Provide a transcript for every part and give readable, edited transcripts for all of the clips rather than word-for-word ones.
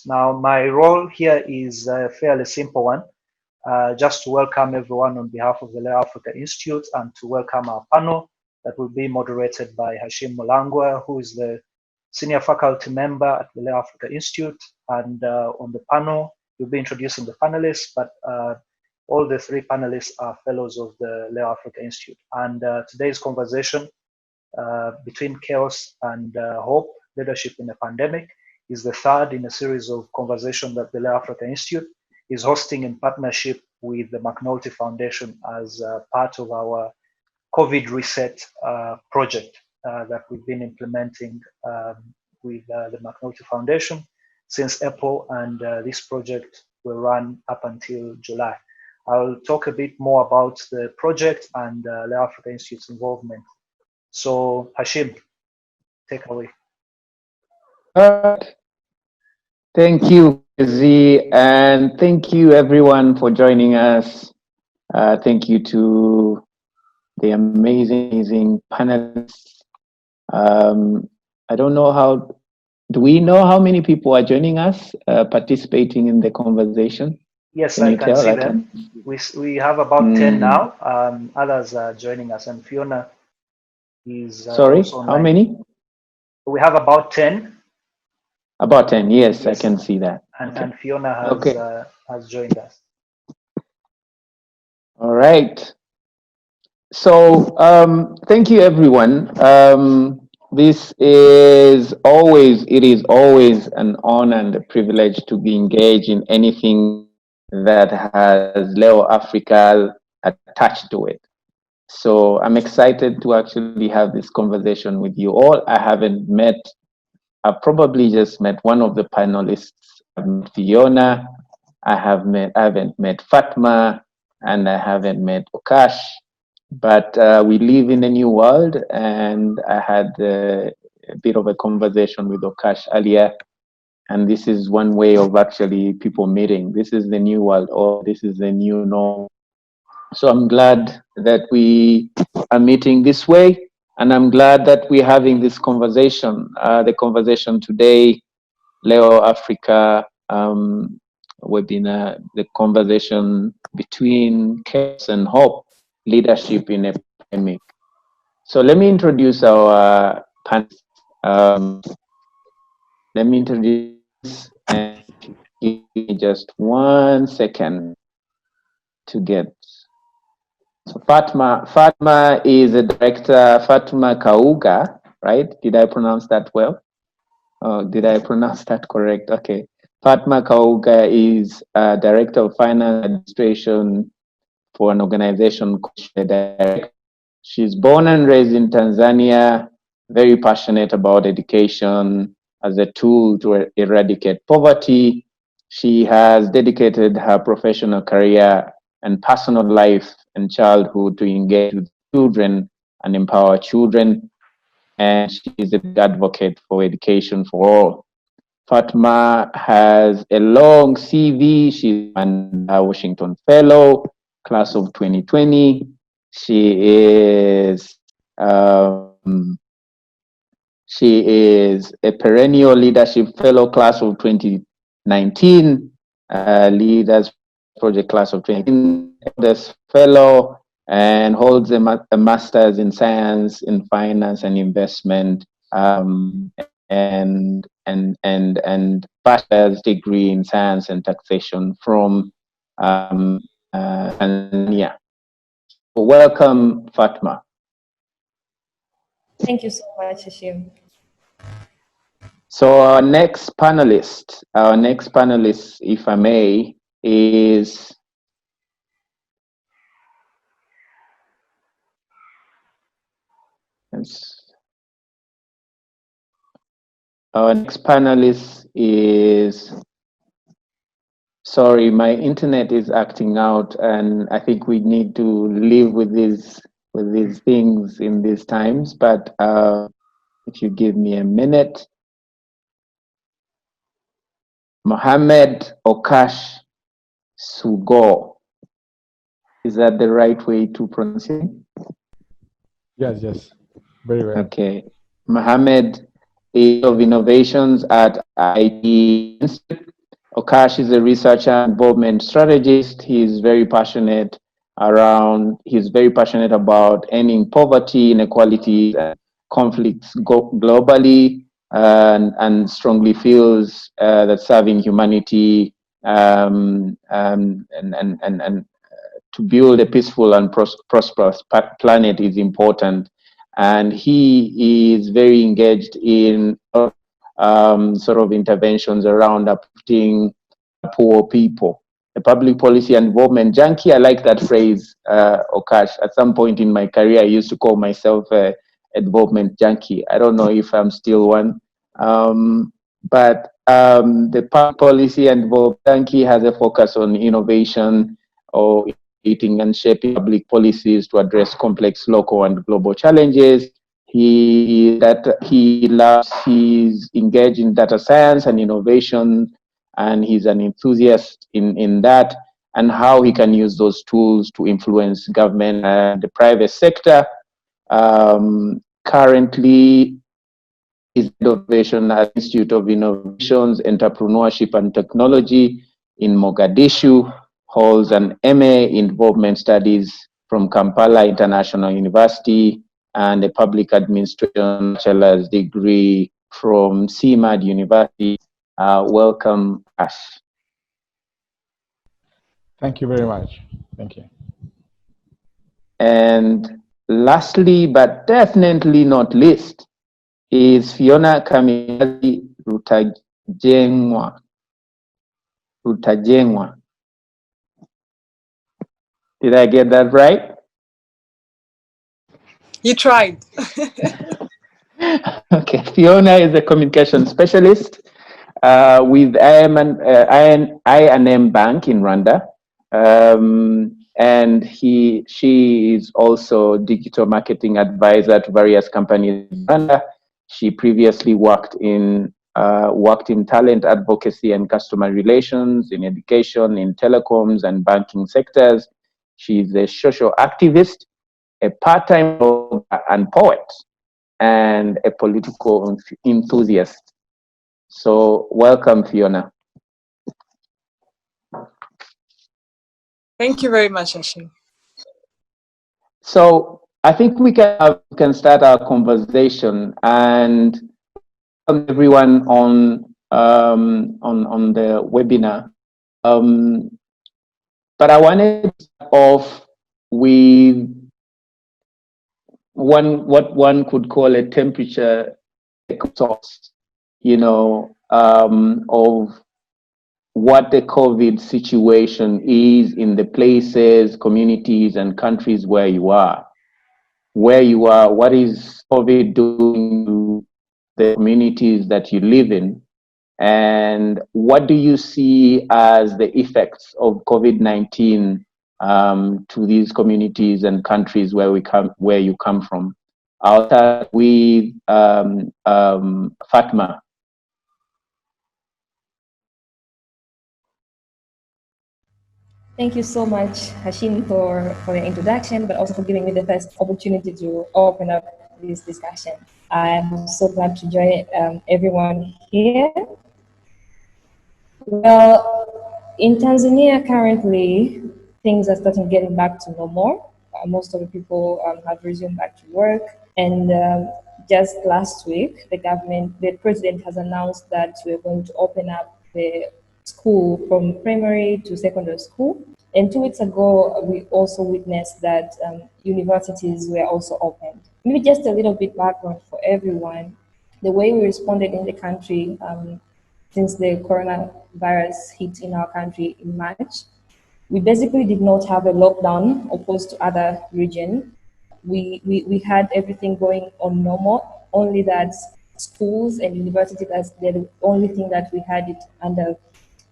Now, my role here is a fairly simple one, just to welcome everyone on behalf of the LéO Africa Institute and to welcome our panel that will be moderated by Hashim Mulangwa, who is the senior faculty member at the LéO Africa Institute. And on the panel, we'll be introducing the panelists, but all the three panelists are fellows of the LéO Africa Institute. And today's conversation, between chaos and hope, leadership in a pandemic, is the third in a series of conversations that the LéO Africa Institute is hosting in partnership with the McNulty Foundation as part of our COVID Reset project that we've been implementing with the McNulty Foundation since April, and this project will run up until July. I'll talk a bit more about the project and LéO Africa Institute's involvement. So Hashim, take away. Thank you, Z, and thank you everyone for joining us. Thank you to the amazing panelists. I don't know do we know how many people are joining us, participating in the conversation? Yes, I can see them. We have about 10 now. Others are joining us, and Fiona is Sorry, how many? We have about 10. About 10, yes, I can see that. And Fiona has, has joined us. All right. So thank you, everyone. It is always an honor and a privilege to be engaged in anything that has LéO Africa attached to it. So I'm excited to actually have this conversation with you all. I've probably just met one of the panelists. I've met Fiona. I haven't met Fatma, and I haven't met Okash. But we live in a new world, and I had a bit of a conversation with Okash earlier, and this is one way of actually people meeting. This is the new world, or this is the new norm. So I'm glad that we are meeting this way. And I'm glad that we're having this conversation. The conversation today, LéO Africa webinar, the conversation between chaos and hope, leadership in a pandemic. So let me introduce our panelists. Let me introduce, and give me just 1 second to get. So Fatma is a director, Fatma Kauga, right? Did I pronounce that well? Oh, did I pronounce that correct? Okay. Fatma Kauga is director of finance administration for an organization called Direct. She's born and raised in Tanzania, very passionate about education as a tool to eradicate poverty. She has dedicated her professional career and personal life and childhood to engage with children and empower children. And she is a big advocate for education for all. Fatma has a long CV. She's a Washington Fellow, class of 2020. She is a perennial leadership fellow, class of 2019, leaders project class of 2019, this fellow, and holds a master's in science, in finance and investment, and bachelor's degree in science and taxation from Tanzania. Welcome, Fatma. Thank you so much, Hashim. So our next panelist, if I may, is sorry, my internet is acting out, and I think we need to live with these things in these times. But if you give me a minute, Mohamed Okash Sugo. Is that the right way to pronounce it? Yes, very well. Okay, Mohamed is of innovations at IT Institute Okash is a researcher and involvement strategist. He's very passionate about ending poverty, inequalities, and conflicts globally, and strongly feels that serving humanity and to build a peaceful and prosperous planet is important. And he is very engaged in sort of interventions around uplifting poor people. A public policy and involvement junkie. I like that phrase, Okash. At some point in my career, I used to call myself a involvement junkie. I don't know if I'm still one. But the public policy and involvement junkie has a focus on innovation or innovating and shaping public policies to address complex local and global challenges. He's engaged in data science and innovation, and he's an enthusiast in that, and how he can use those tools to influence government and the private sector. Currently, he's head of innovation at Institute of Innovations, Entrepreneurship and Technology in Mogadishu, holds an MA in Involvement Studies from Kampala International University, and a public administration bachelor's degree from CMAD University. Welcome, Ash. Thank you very much. Thank you. And lastly, but definitely not least, is Fiona Kamikazi Rutajengwa. Did I get that right? You tried. Okay, Fiona is a communication specialist with I&M Bank in Rwanda. And she is also digital marketing advisor to various companies in Rwanda. She previously worked in talent advocacy and customer relations, in education, in telecoms and banking sectors. She's a social activist, a part-time blogger and poet, and a political enthusiast. So welcome, Fiona. Thank you very much, Hashim. So I think we can start our conversation, and everyone on the webinar. But I wanted to start off with what one could call a temperature source, of what the COVID situation is in the places, communities, and countries where you are. What is COVID doing to the communities that you live in? And what do you see as the effects of COVID-19 to these communities and countries where you come from? I'll start with Fatma. Thank you so much, Hashim, for the introduction, but also for giving me the first opportunity to open up this discussion. I'm so glad to join everyone here. Well, in Tanzania currently, things are starting getting back to normal. Most of the people have resumed back to work. And just last week, the president has announced that we're going to open up the school from primary to secondary school. And 2 weeks ago, we also witnessed that universities were also opened. Maybe just a little bit background for everyone. The way we responded in the country since the coronavirus hit in our country in March, we basically did not have a lockdown opposed to other regions. We had everything going on normal, only that schools and universities, they're the only thing that we had it under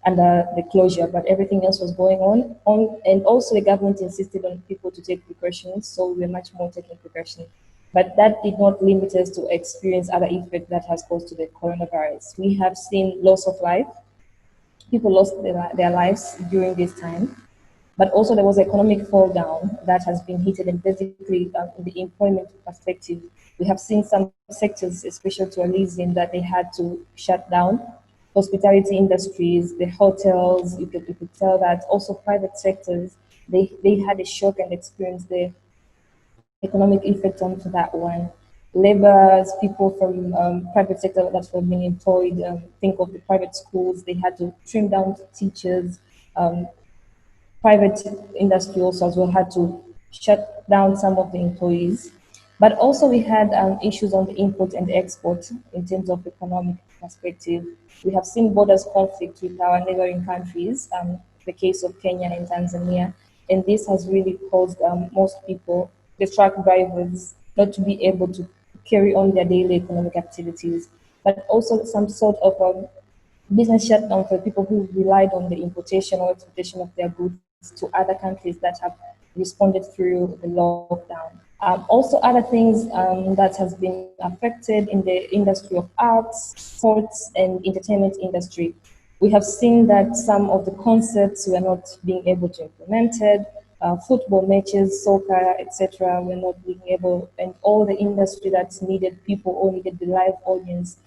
the closure, but everything else was going on. And also the government insisted on people to take precautions, so we were much more taking precautions. But that did not limit us to experience other effects that has caused to the coronavirus. We have seen loss of life. People lost their lives during this time. But also there was economic fall down that has been hit, and basically in the employment perspective, we have seen some sectors, especially tourism, that they had to shut down hospitality industries, the hotels. You could tell that also private sectors, they had a shock and experienced the economic effect onto that one. Laborers, people from private sector that were being employed, think of the private schools, they had to trim down teachers. Private industry also as well had to shut down some of the employees. But also we had issues on the import and export in terms of economic perspective. We have seen borders conflict with our neighboring countries, the case of Kenya and Tanzania, and this has really caused most people, the truck drivers, not to be able to carry on their daily economic activities, but also some sort of business shutdown for people who relied on the importation or exportation of their goods to other countries that have responded through the lockdown. Also, other things that has been affected in the industry of arts, sports, and entertainment industry. We have seen that some of the concepts were not being able to implemented. Football matches, soccer, etc., were not being able, and all the industry that needed people or needed the live audience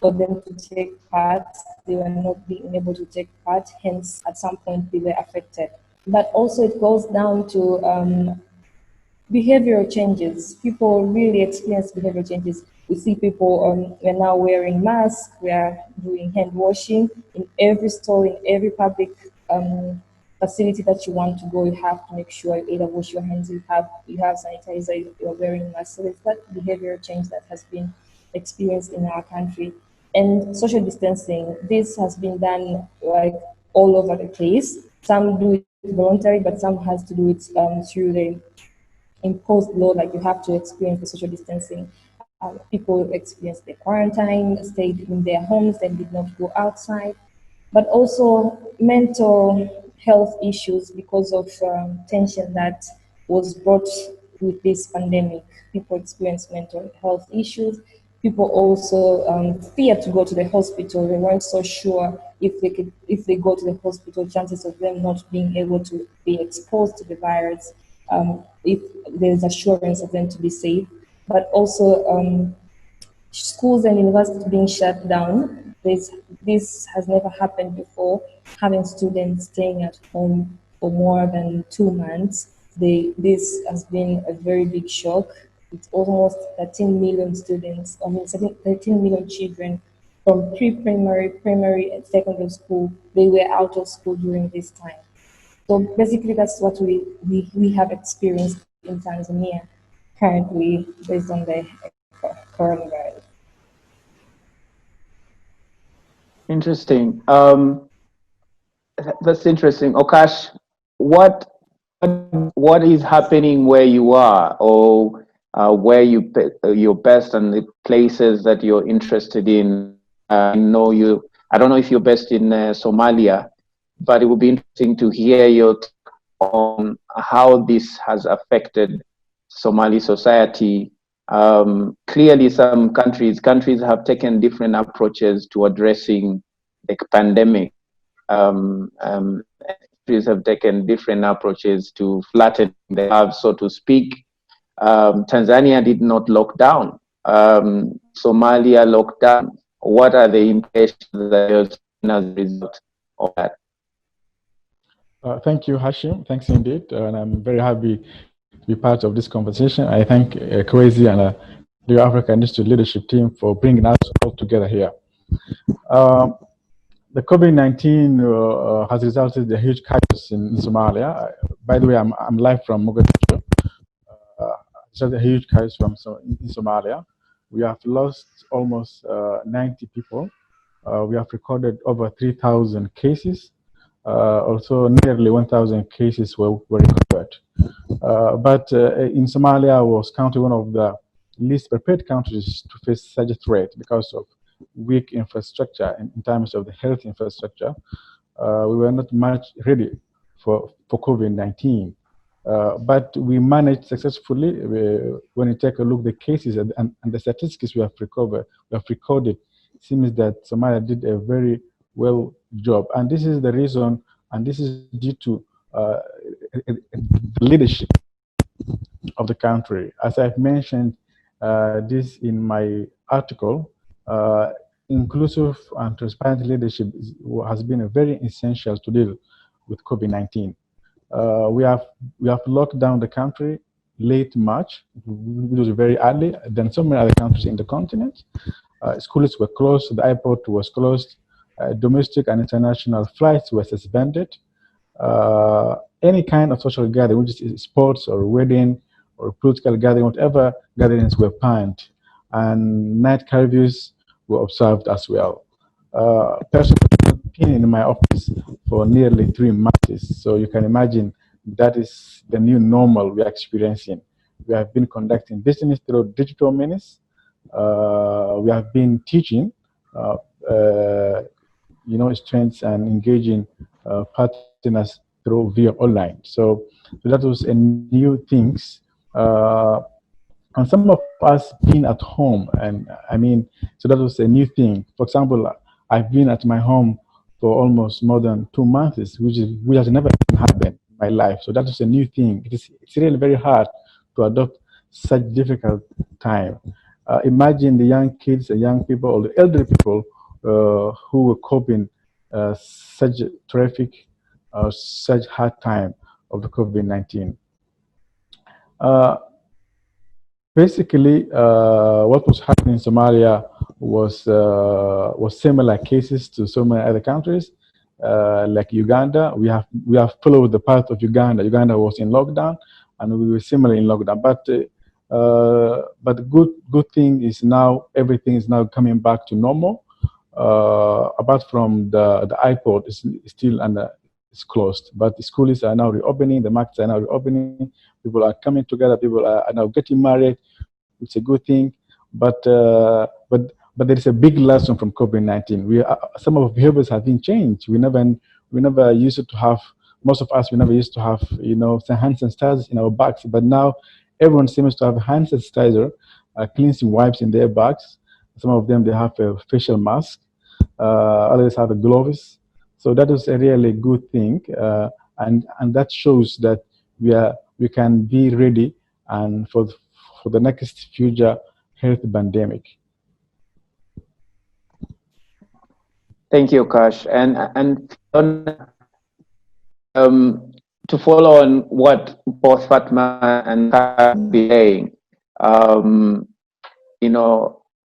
for them to take part, they were not being able to take part, hence at some point they were affected. But also it goes down to behavioral changes. People really experience behavioral changes. We see people we're now wearing masks, we are doing hand washing in every store, in every public facility that you want to go. You have to make sure you either wash your hands, you have sanitizer, you're wearing masks. So it's that behavioral change that has been experienced in our country. And social distancing, this has been done like all over the place. Some do it voluntary, but some has to do it through the imposed law, like you have to experience the social distancing. People experienced the quarantine, stayed in their homes and did not go outside. But also mental health issues because of tension that was brought with this pandemic. People experienced mental health issues. People also feared to go to the hospital. They weren't so sure if they go to the hospital, chances of them not being able to be exposed to the virus, if there's assurance of them to be safe. But also schools and universities being shut down. This has never happened before, having students staying at home for more than 2 months. This has been a very big shock. It's almost 13 million students, 13 million children from pre-primary, primary, and secondary school. They were out of school during this time. So basically, that's what we have experienced in Tanzania currently based on the coronavirus. Interesting. That's interesting. Okash, what is happening where you are, or where you're best, and the places that you're interested in? I don't know if you're best in Somalia, but it would be interesting to hear your take on how this has affected Somali society. Clearly, some countries have taken different approaches to addressing the pandemic. Countries have taken different approaches to flatten the curve, so to speak. Tanzania did not lock down. Somalia locked down. What are the implications that you're seeing as a result of that? Thank you, Hashim. Thanks indeed. And I'm very happy to be part of this conversation. I thank Kwesi and LéO Africa Institute leadership team for bringing us all together here. The COVID-19 has resulted in a huge crisis in Somalia. By the way, I'm live from Mogadishu. It's a huge crisis in Somalia. We have lost almost 90 people. We have recorded over 3,000 cases. Also, nearly 1,000 cases were recovered. But in Somalia was counted one of the least prepared countries to face such a threat because of weak infrastructure in terms of the health infrastructure. We were not much ready for COVID-19. But we managed successfully. When you take a look at the cases and the statistics we have recorded, it seems that Somalia did a very well job. And this is the reason, and this is due to the leadership of the country. As I've mentioned this in my article, inclusive and transparent leadership has been very essential to deal with COVID-19. We have locked down the country late March, which was very early than so many other countries in the continent. Schools were closed, the airport was closed, domestic and international flights were suspended. Any kind of social gathering, which is sports or wedding or political gathering, whatever gatherings were banned, and night curfews were observed as well. Personally, I've been in my office for nearly 3 months, so you can imagine that is the new normal we are experiencing. We have been conducting business through digital means. We have been teaching, strengths and engaging partners through via online. So that was a new things. And some of us being at home, and I mean, so that was a new thing. For example, I've been at my home for almost more than 2 months, which has never happened in my life. So that is a new thing. It's really very hard to adopt such difficult time. Imagine the young kids, the young people, or the elderly people who were coping such terrific, such hard time of the COVID-19. Basically, what was happening in Somalia was similar cases to so many other countries, like Uganda. We have followed the path of Uganda. Uganda was in lockdown, and we were similar in lockdown. But the good thing is now everything is now coming back to normal. Apart from the airport is still it's closed, but the schools are now reopening. The markets are now reopening. People are coming together. People are now getting married. It's a good thing, but there is a big lesson from COVID-19. Some of our behaviors have been changed. We never used to have. Most of us, we never used to have, some hand sanitizers in our bags, but now everyone seems to have hand sanitizer, cleansing wipes in their bags. Some of them, they have a facial mask. Others have a gloves. So that is a really good thing, and that shows that we can be ready and for the next future health pandemic. Thank you, Okash. And to follow on what both Fatma and Okash have been saying,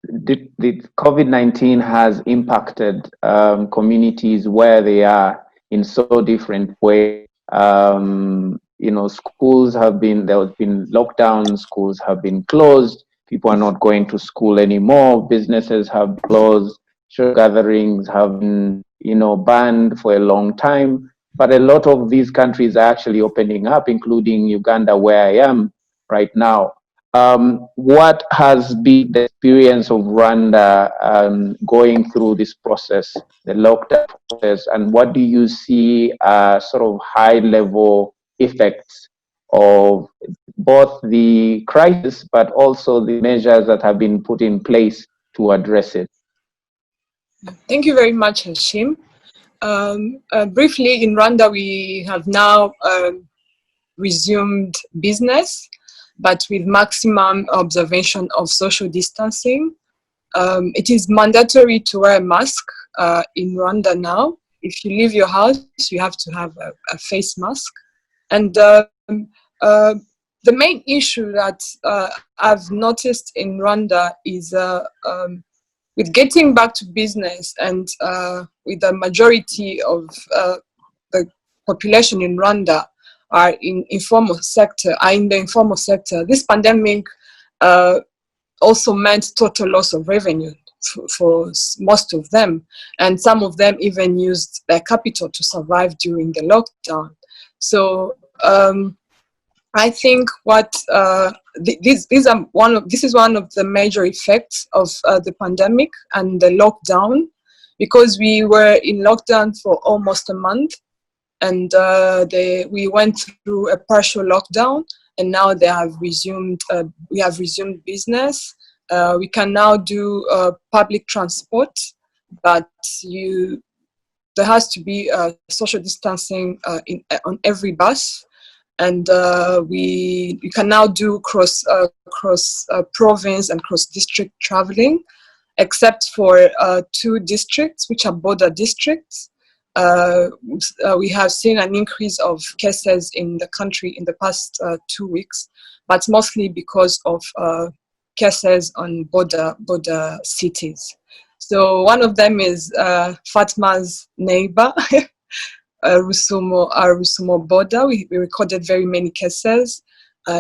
the COVID-19 has impacted communities where they are in so different ways. Schools there have been lockdowns, schools have been closed, people are not going to school anymore, businesses have closed, social gatherings have been, banned for a long time. But a lot of these countries are actually opening up, including Uganda, where I am right now. What has been the experience of Rwanda going through this process, the lockdown process, and what do you see sort of high-level effects of both the crisis, but also the measures that have been put in place to address it? Thank you very much, Hashim. Briefly, in Rwanda, we have now resumed business, but with maximum observation of social distancing. It is mandatory to wear a mask in Rwanda now. If you leave your house, you have to have a face mask. And the main issue that I've noticed in Rwanda is with getting back to business and with the majority of the population in Rwanda are in the informal sector. This pandemic also meant total loss of revenue for most of them, and some of them even used their capital to survive during the lockdown. So I think what this is one of the major effects of the pandemic and the lockdown, because we were in lockdown for almost a month, and we went through a partial lockdown, and now they have resumed. We have resumed business. We can now do public transport, but there has to be social distancing on every bus, and you can now do cross province and cross district traveling. except for 2 districts, which are border districts. We have seen an increase of cases in the country in the past 2 weeks, but mostly because of cases on border cities. So one of them is Fatma's neighbor, Rusumo border. We recorded very many cases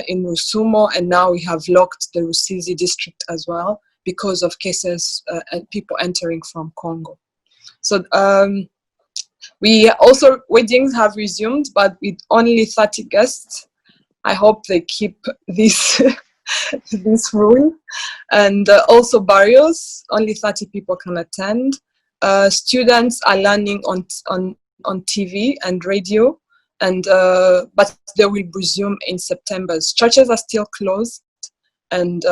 in Rusumo, and now we have locked the Rusizi district as well because of cases and people entering from Congo. So weddings have resumed, but with only 30 guests. I hope they keep this this rule. And also burials, only 30 people can attend. Students are learning on TV and radio, and but they will resume in September. Churches are still closed, and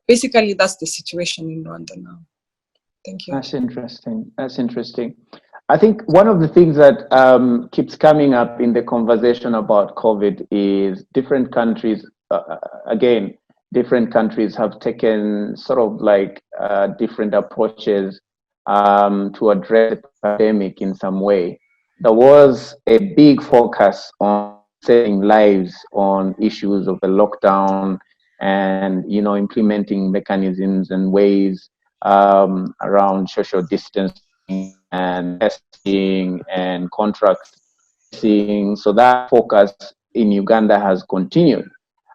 basically that's the situation in Rwanda now. Thank you. That's interesting. That's interesting. I think one of the things that keeps coming up in the conversation about COVID is different countries, again, different countries have taken sort of like different approaches to address the pandemic in some way. There was a big focus on saving lives on issues of the lockdown and, you know, implementing mechanisms and ways around social distancing and testing and contract tracing. So that focus in Uganda has continued.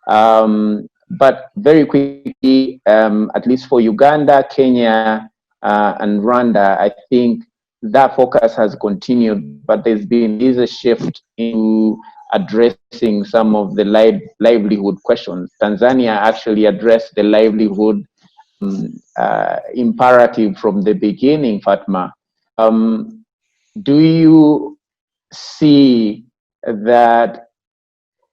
But very quickly, at least for Uganda, Kenya, and Rwanda, I think that focus has continued, but there's a shift in addressing some of the livelihood questions. Tanzania actually addressed the livelihood imperative from the beginning, Fatma. Do you see that,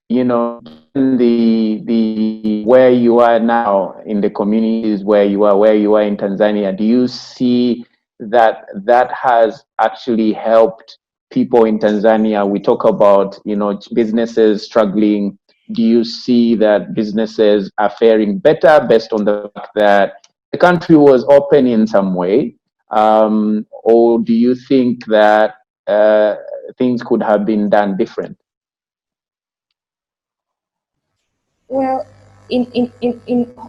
you know, the where you are now in the communities where you are in Tanzania, do you see that has actually helped people in Tanzania? We talk about, you know, businesses struggling. Do you see that businesses are faring better based on the fact that the country was open in some way? Or do you think that things could have been done different? Well, in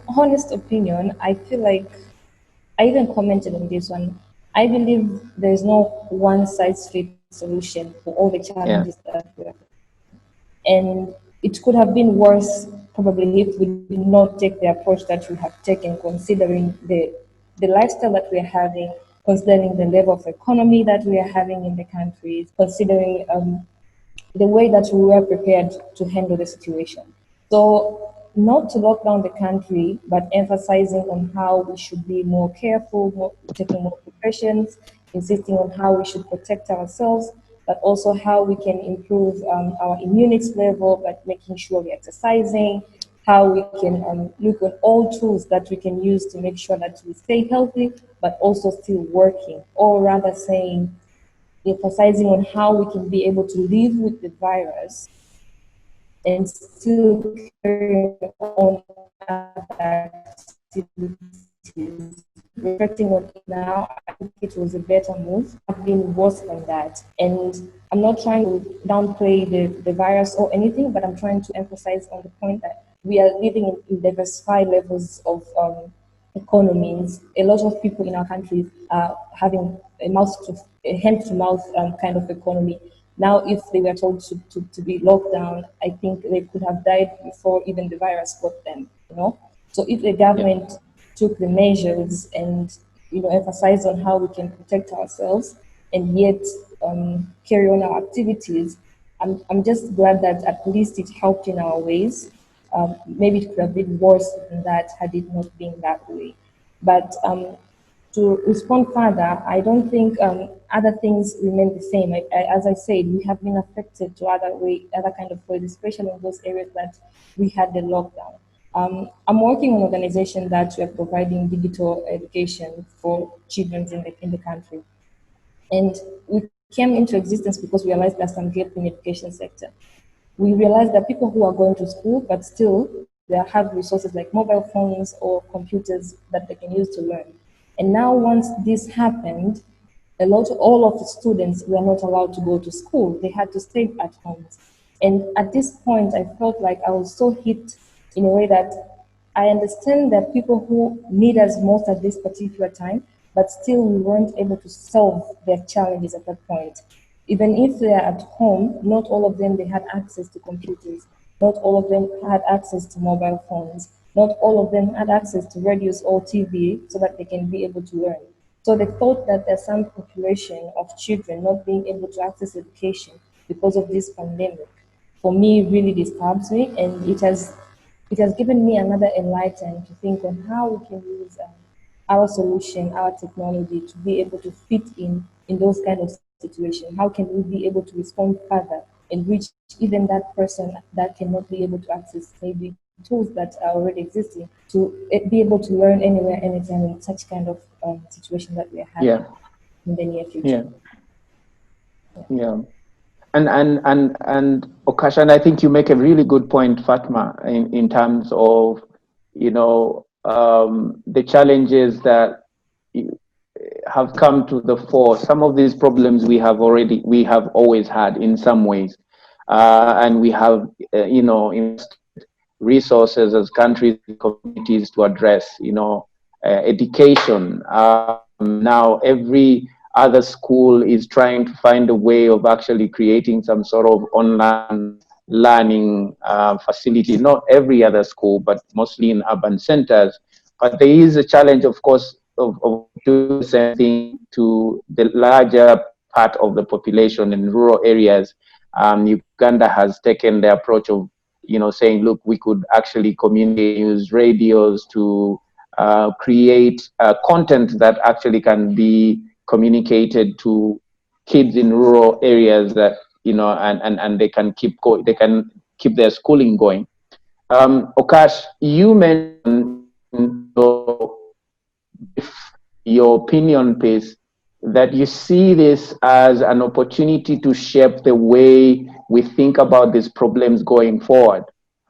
honest opinion, I feel like I even commented on this one. I believe there's no one size fits solution for all the challenges that we have. And it could have been worse probably if we did not take the approach that we have taken, considering the lifestyle that we are having, considering the level of economy that we are having in the country, considering the way that we were prepared to handle the situation. So not to lock down the country, but emphasizing on how we should be more careful, taking more precautions, insisting on how we should protect ourselves, but also how we can improve our immunity level by making sure we're exercising, how we can look at all tools that we can use to make sure that we stay healthy, but also still working, or rather saying, emphasizing on how we can be able to live with the virus and still carry on other activities. Reflecting on it now, I think it was a better move. I've been worse than that. And I'm not trying to downplay the virus or anything, but I'm trying to emphasize on the point that we are living in diversified levels of economies. A lot of people in our countries are having a hand-to-mouth kind of economy. Now, if they were told to be locked down, I think they could have died before even the virus got them, you know? So if the government took the measures and, you know, emphasized on how we can protect ourselves and yet carry on our activities, I'm just glad that at least it helped in our ways. Maybe it could have been worse than that had it not been that way. But to respond further, I don't think other things remain the same. As I said, we have been affected to other kind of ways, especially in those areas that we had the lockdown. I'm working on an organization that we are providing digital education for children in the country. And we came into existence because we realized there's some gap in the education sector. We realized that people who are going to school, but still they have resources like mobile phones or computers that they can use to learn. And now once this happened, all of the students were not allowed to go to school. They had to stay at home. And at this point, I felt like I was so hit in a way that I understand that people who need us most at this particular time, but still we weren't able to solve their challenges at that point. Even if they are at home, not all of them they had access to computers. Not all of them had access to mobile phones. Not all of them had access to radios or TV so that they can be able to learn. So they thought that there's some population of children not being able to access education because of this pandemic. For me, it really disturbs me, and it has given me another enlightenment to think on how we can use our solution, our technology to be able to fit in those kind of situations. How can we be able to respond further and reach even that person that cannot be able to access maybe tools that are already existing to be able to learn anywhere, anytime in such kind of situation that we are having Yeah. in the near future. Yeah. And Okash, and I think you make a really good point, Fatma, in terms of, the challenges that have come to the fore. Some of these problems we have always had in some ways, and we have, invested resources as countries and communities to address, education. Now every other school is trying to find a way of actually creating some sort of online learning facility. Not every other school, but mostly in urban centers. But there is a challenge, of course, of doing the same thing to the larger part of the population in rural areas. Uganda has taken the approach of, saying, look, we could actually communicate, use radios to create content that actually can be communicated to kids in rural areas that, and they can they can keep their schooling going. Okash, you mentioned your opinion piece that you see this as an opportunity to shape the way we think about these problems going forward.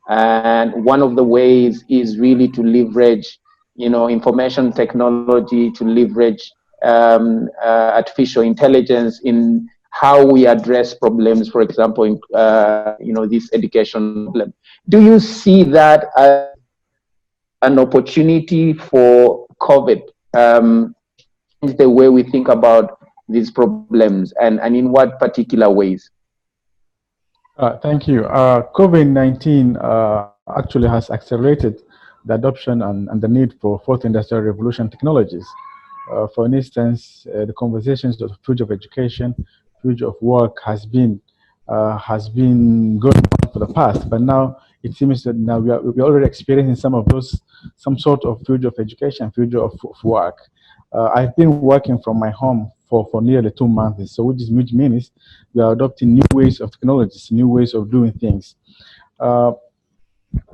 And one of the ways is really to leverage, information technology, to leverage artificial intelligence in how we address problems, for example, in, this education problem. Do you see that as an opportunity for COVID? The way we think about these problems, and in what particular ways? Thank you. COVID-19 actually has accelerated the adoption and the need for fourth industrial revolution technologies. For instance, the conversations of the future of education, future of work has been going on for the past, but now it seems that now we're already experiencing some sort of future of education, future of work. I've been working from my home for nearly 2 months, so which means we are adopting new ways of technologies, new ways of doing things.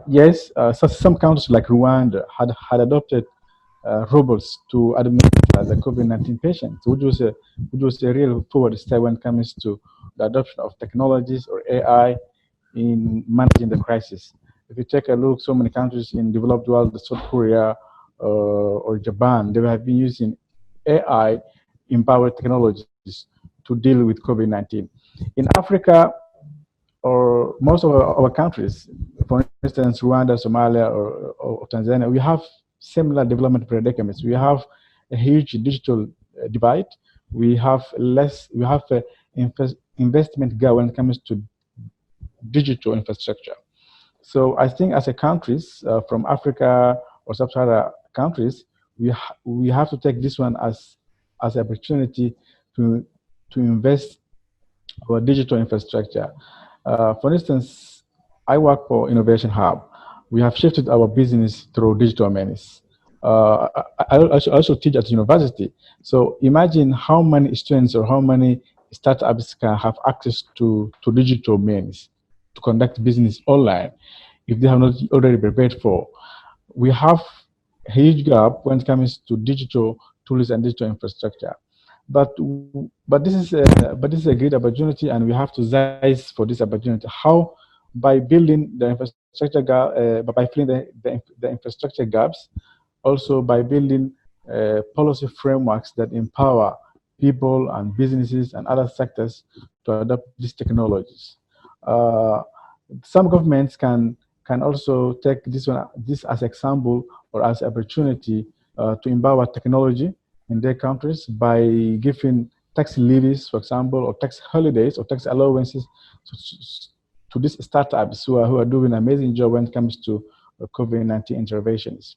Yes, so some countries like Rwanda had adopted robots to administer the COVID-19 patients, which was a real forward step when it comes to the adoption of technologies or AI in managing the crisis. If you take a look, so many countries in developed world, South Korea or Japan, they have been using AI-empowered technologies to deal with COVID-19. In Africa, or most of our countries, for instance, Rwanda, Somalia, or Tanzania, we have similar development predicaments. We have a huge digital divide. We have a investment gap when it comes to digital infrastructure. So I think as a countries from Africa or sub-Saharan countries, we have to take this one as an opportunity to invest our digital infrastructure. For instance, I work for Innovation Hub. We have shifted our business through digital means. I also teach at university. So imagine how many students or how many startups can have access to digital means to conduct business online if they have not already prepared for. We have a huge gap when it comes to digital tools and digital infrastructure. But this is a great opportunity, and we have to seize for this opportunity. How? By building the infrastructure gap, by filling the infrastructure gaps, also by building policy frameworks that empower people and businesses and other sectors to adopt these technologies. Some governments can also take this as example or as opportunity to empower technology in their countries by giving tax levies, for example, or tax holidays or tax allowances to these startups who are doing an amazing job when it comes to COVID-19 interventions.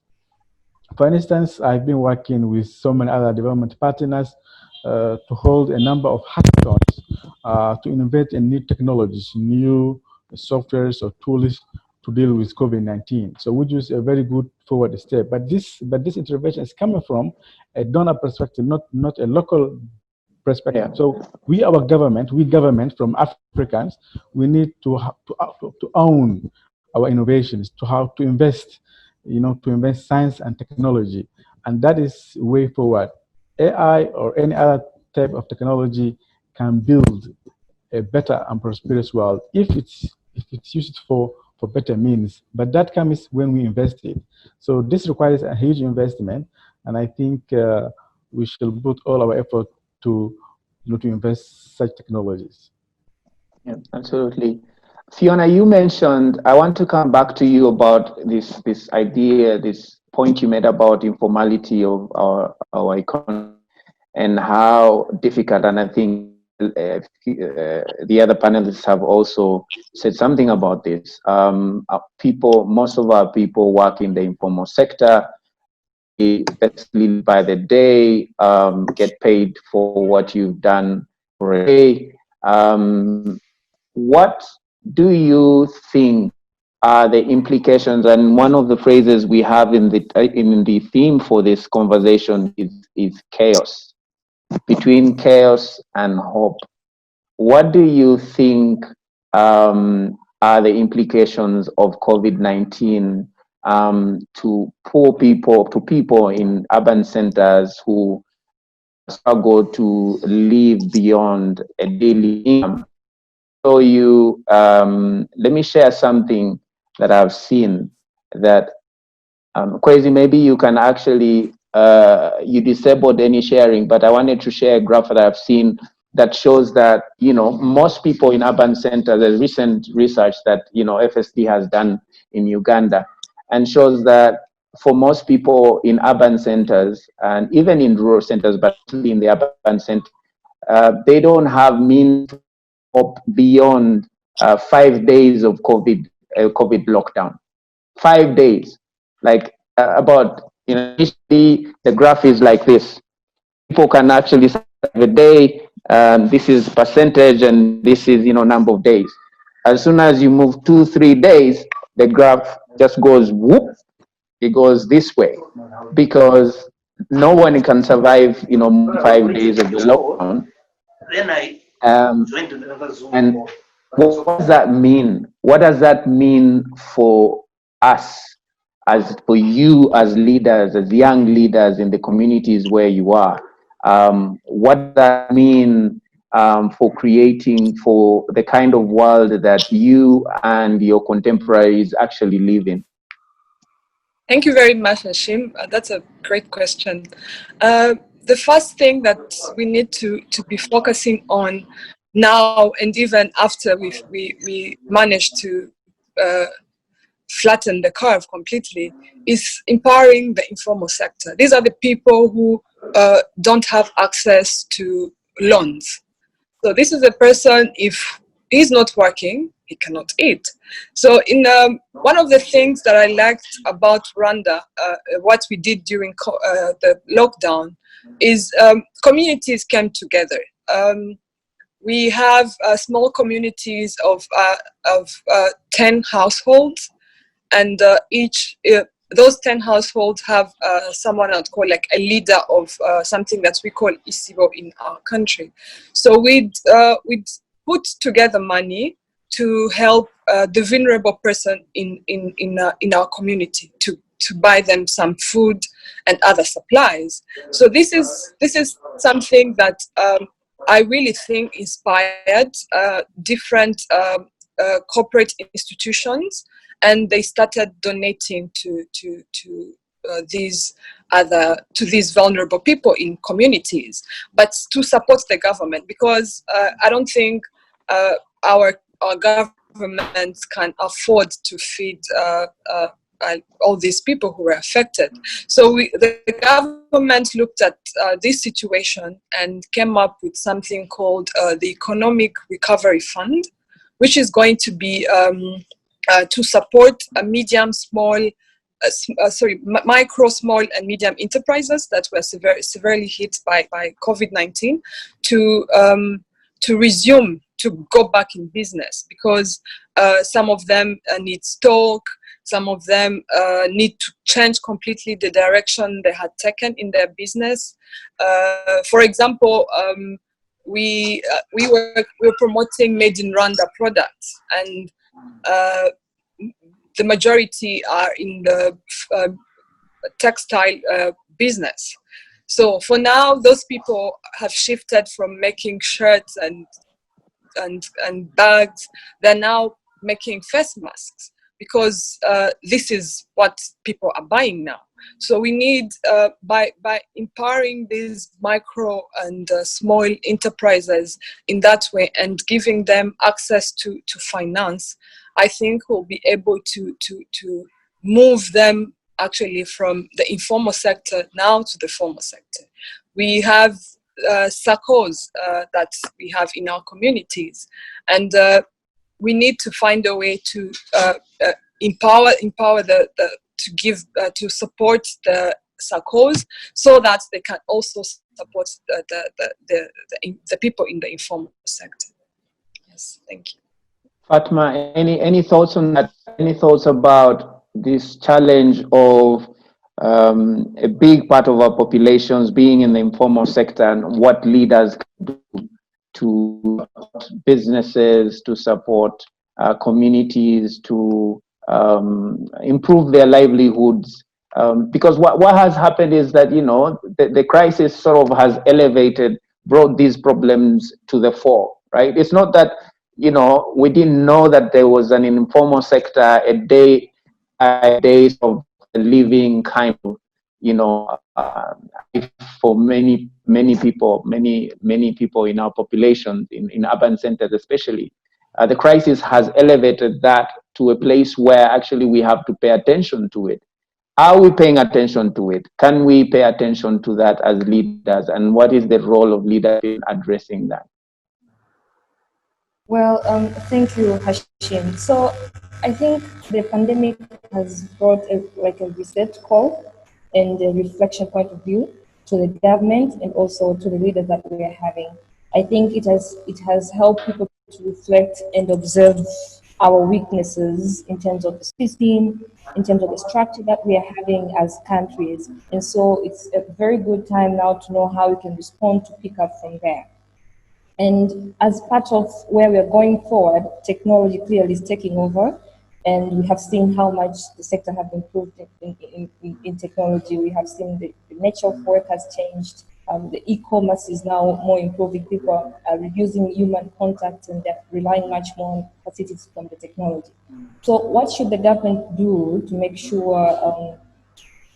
For instance, I've been working with so many other development partners to hold a number of hackathons to innovate in new technologies, new softwares or tools to deal with COVID-19. So which is a very good forward step. But this intervention is coming from a donor perspective, not a local perspective. Yeah. So we government from Africans, we need to own our innovations, to invest, to invest science and technology, and that is way forward. AI or any other type of technology can build a better and prosperous world if it's used for better means. But that comes when we invest it. So this requires a huge investment, and I think we should put all our effort to invest such technologies. Yeah, absolutely. Fiona, you mentioned, I want to come back to you about this idea, this point you made about informality of our economy and how difficult, and I think the other panelists have also said something about this. Most of our people work in the informal sector, basically by the day, get paid for what you've done for a day. What do you think are the implications? And one of the phrases we have in the theme for this conversation is chaos. Between chaos and hope, what do you think are the implications of COVID-19 to poor people, to people in urban centers who struggle to live beyond a daily income? So let me share something that I've seen that, Kwesi, maybe you can actually, you disabled any sharing, but I wanted to share a graph that I've seen that shows that, most people in urban centers, there's recent research that, FSD has done in Uganda, and shows that for most people in urban centers, and even in rural centers, but in the urban center, they don't have means of beyond 5 days of COVID lockdown. 5 days, like initially the graph is like this. People can actually survive a day. This is percentage, and this is number of days. As soon as you move 2-3 days, the graph just goes whoop. It goes this way because no one can survive 5 days of the lockdown. And what does that mean? What does that mean for us, for you as leaders, as young leaders in the communities where you are? What does that mean for creating, for the kind of world that you and your contemporaries actually live in? Thank you very much, Hashim. That's a great question. The first thing that we need to be focusing on now, and even after we managed to flatten the curve completely, is empowering the informal sector. These are the people who don't have access to loans. So this is a person, if he's not working, he cannot eat. So in one of the things that I liked about Rwanda, what we did during the lockdown, is communities came together. We have small communities of 10 households, and those 10 households have someone I'd call like a leader of something that we call Isibo in our country. So we'd put together money to help the vulnerable person in our community to buy them some food and other supplies. So this is something that I really think inspired different corporate institutions, and they started donating to these vulnerable people in communities, but to support the government, because I don't think our government can afford to feed all these people who were affected. So the government looked at this situation and came up with something called the Economic Recovery Fund, which is going to be to support a micro, small, and medium enterprises that were severely hit by COVID-19 to resume, to go back in business, because some of them need stock, some of them need to change completely the direction they had taken in their business. For example, we were promoting made in Rwanda products, and the majority are in the textile business. So for now, those people have shifted from making shirts and bags. They're now making face masks, because this is what people are buying now. So we need, by empowering these micro and small enterprises in that way and giving them access to finance, I think we'll be able to move them actually from the informal sector now to the formal sector. We have SACCOs that we have in our communities, and we need to find a way to empower to support the SACCOs, so that they can also support the people in the informal sector. Yes, thank you. Fatma, any thoughts on that? Any thoughts about this challenge of a big part of our populations being in the informal sector, and what leaders can do to support businesses, to support communities, to improve their livelihoods? Because what has happened is that, the crisis sort of has brought these problems to the fore, right? It's not that, we didn't know that there was an informal sector, a days of living kind of, for many people in our population, in urban centers especially. The crisis has elevated that to a place where actually we have to pay attention to it. Are we paying attention to it? Can we pay attention to that as leaders? And what is the role of leaders in addressing that? Well, thank you, Hashim. So I think the pandemic has brought a reset call and a reflection point of view to the government and also to the leaders that we are having. I think it has helped people to reflect and observe our weaknesses in terms of the system, in terms of the structure that we are having as countries. And so it's a very good time now to know how we can respond to pick up from there. And as part of where we're going forward, technology clearly is taking over, and we have seen how much the sector has improved in technology. We have seen the nature of work has changed. The e-commerce is now more improving. People are reducing human contact, and they're relying much more on facilities from the technology. So what should the government do to make sure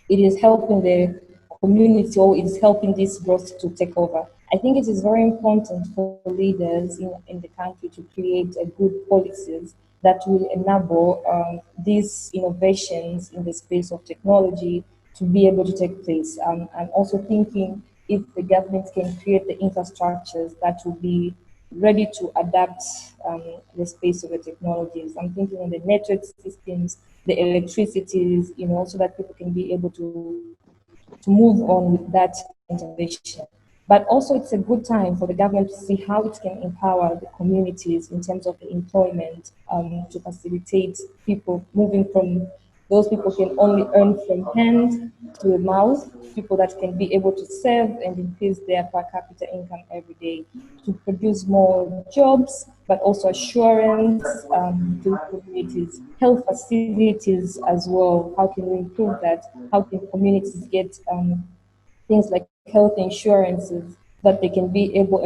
it is helping the community, or it is helping this growth to take over? I think it is very important for leaders in the country to create a good policies that will enable these innovations in the space of technology to be able to take place. I'm also thinking if the government can create the infrastructures that will be ready to adapt the space of the technologies. I'm thinking on the network systems, the electricities, so that people can be able to move on with that innovation. But also it's a good time for the government to see how it can empower the communities in terms of the employment, to facilitate people moving from those people can only earn from hand to the mouth, people that can be able to save and increase their per capita income every day, to produce more jobs, but also assurance to communities, health facilities as well. How can we improve that? How can communities get things like health insurances that they can be able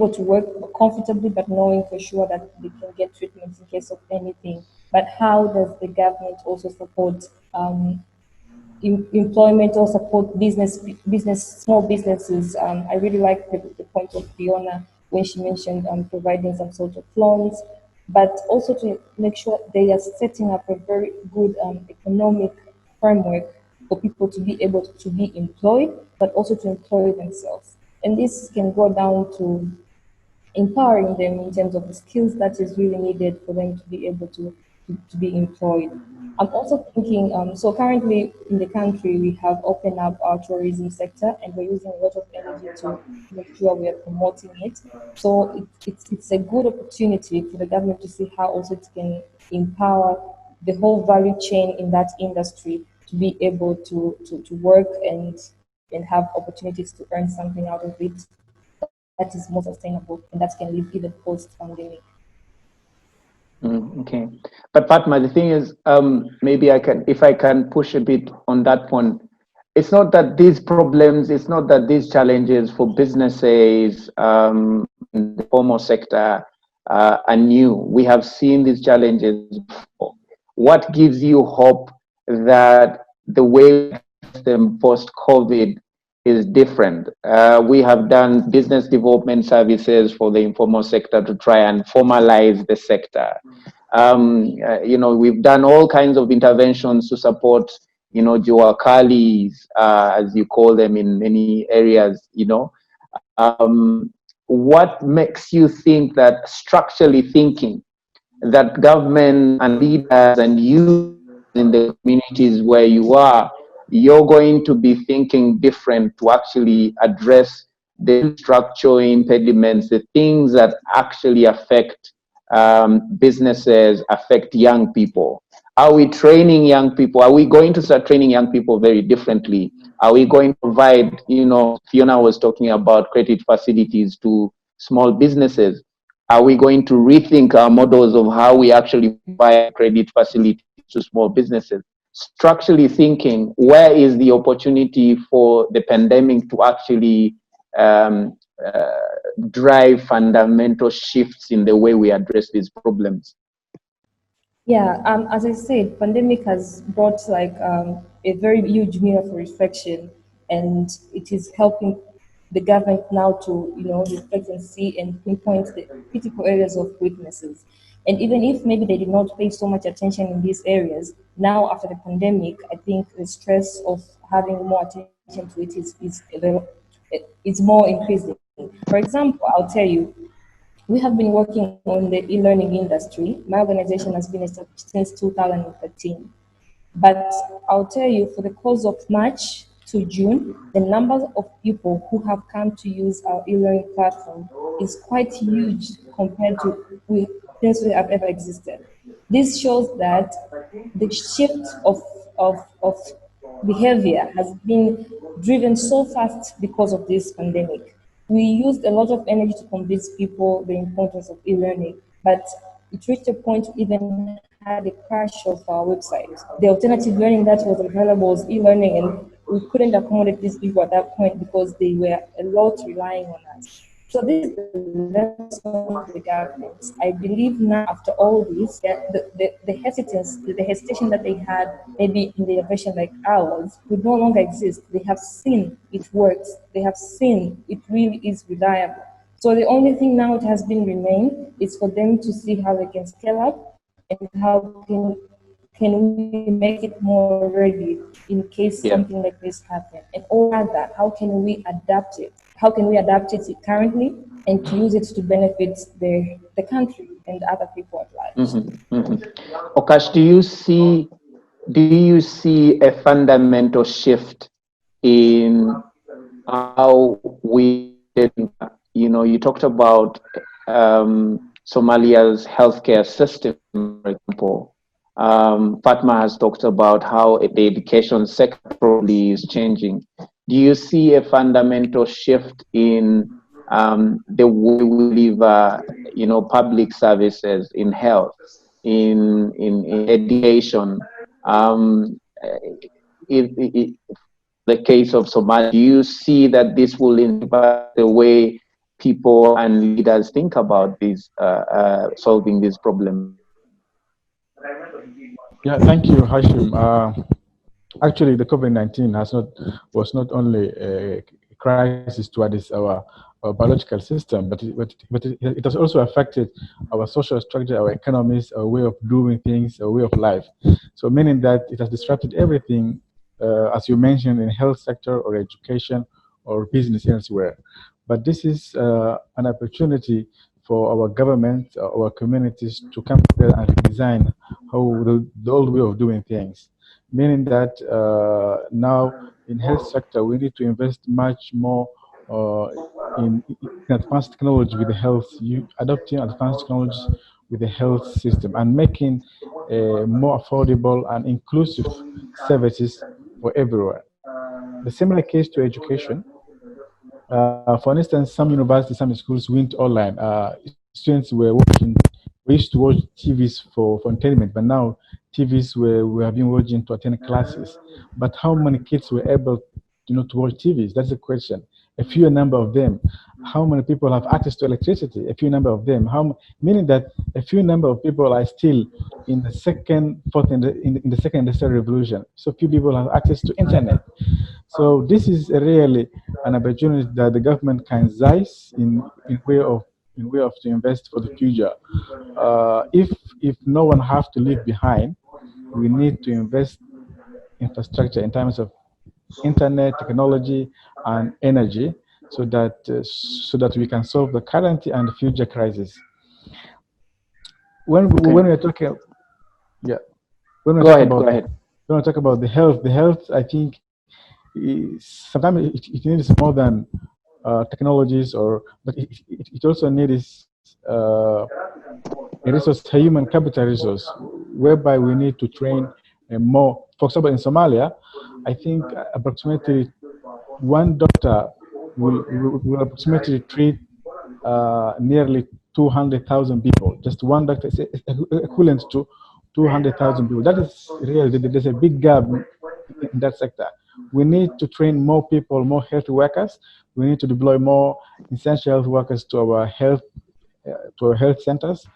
to work comfortably, but knowing for sure that they can get treatment in case of anything? But how does the government also support employment or support small businesses. I really like the point of Fiona when she mentioned providing some sort of loans, but also to make sure they are setting up a very good economic framework for people to be able to be employed, but also to employ themselves. And this can go down to empowering them in terms of the skills that is really needed for them to be able to be employed. I'm also thinking, so currently in the country, we have opened up our tourism sector and we're using a lot of energy to make sure we are promoting it. So it's a good opportunity for the government to see how also it can empower the whole value chain in that industry to be able to work and have opportunities to earn something out of it that is more sustainable and that can live even post-pandemic. Okay, but Fatma, the thing is, maybe if I can push a bit on that point. It's not that these problems, it's not that these challenges for businesses in the formal sector are new. We have seen these challenges before. What gives you hope that the way them post-COVID is different? We have done business development services for the informal sector to try and formalize the sector. We've done all kinds of interventions to support, Juakalis, as you call them in many areas, what makes you think that, structurally thinking, that government and leaders and you in the communities where you are, you're going to be thinking different to actually address the structural impediments, the things that actually affect businesses, affect young people? Are we training young people? Are we going to start training young people very differently? Are we going to provide, Fiona was talking about credit facilities to small businesses. Are we going to rethink our models of how we actually provide credit facilities to small businesses? Structurally thinking, where is the opportunity for the pandemic to actually drive fundamental shifts in the way we address these problems? Yeah, as I said, pandemic has brought a very huge mirror for reflection, and it is helping the government now to reflect and see and pinpoint the critical areas of weaknesses. And even if maybe they did not pay so much attention in these areas, now after the pandemic, I think the stress of having more attention to it is more increasing. For example, I'll tell you, we have been working on the e-learning industry. My organization has been established since 2013. But I'll tell you, for the course of March to June, the number of people who have come to use our e-learning platform is quite huge compared to since we have ever existed. This shows that the shift of behavior has been driven so fast because of this pandemic. We used a lot of energy to convince people the importance of e-learning, but it reached a point we even had a crash of our website. The alternative learning that was available was e-learning, and we couldn't accommodate these people at that point because they were a lot relying on us. So this is the lesson of the government. I believe now, after all this, the hesitation that they had maybe in the innovation like ours would no longer exist. They have seen it works. They have seen it really is reliable. So the only thing now it has been remain is for them to see how they can scale up and how can we make it more ready in case something like this happens. And all that, how can we adapt it? How can we adapt it currently and to use it to benefit the country and other people at large? Okash, do you see a fundamental shift in how we, you talked about Somalia's healthcare system, for example. Fatma has talked about how the education sector probably is changing. Do you see a fundamental shift in the way we live, public services, in health, in education? If the case of Somalia, do you see that this will impact the way people and leaders think about these solving these problems? Yeah, thank you, Hashim. actually the COVID-19 was not only a crisis towards our biological system, but it has also affected our social structure, our economies, our way of doing things, our way of life. So meaning that it has disrupted everything, as you mentioned, in health sector or education or business elsewhere. But this is an opportunity for our government, our communities to come together and redesign how the old way of doing things. Meaning that now in health sector we need to invest much more in advanced technology with the health, adopting advanced technologies with the health system and making more affordable and inclusive services for everyone. The similar case to education. For instance, some universities, some schools went online. Students were watching. We used to watch TVs for entertainment, but now TVs we have been watching to attend classes. But how many kids were able, to watch TVs? That's the question. A few number of them. How many people have access to electricity? A few number of them. Meaning that a few number of people are still in the second, fourth, in the second industrial revolution. So few people have access to internet. So this is really an opportunity that the government can seize in way of to invest for the future. If no one has to leave behind, we need to invest infrastructure in terms of internet, technology, and energy, so that we can solve the current and future crisis. When we're talking, when we talk about the health, I think sometimes it needs more than technologies, but it also needs a resource, a human capital resource, whereby we need to train more. For example, in Somalia, I think approximately one doctor will approximately treat nearly 200,000 people. Just one doctor is equivalent to 200,000 people. That is really, there's a big gap in that sector. We need to train more people, more health workers. We need to deploy more essential health workers to our health centers,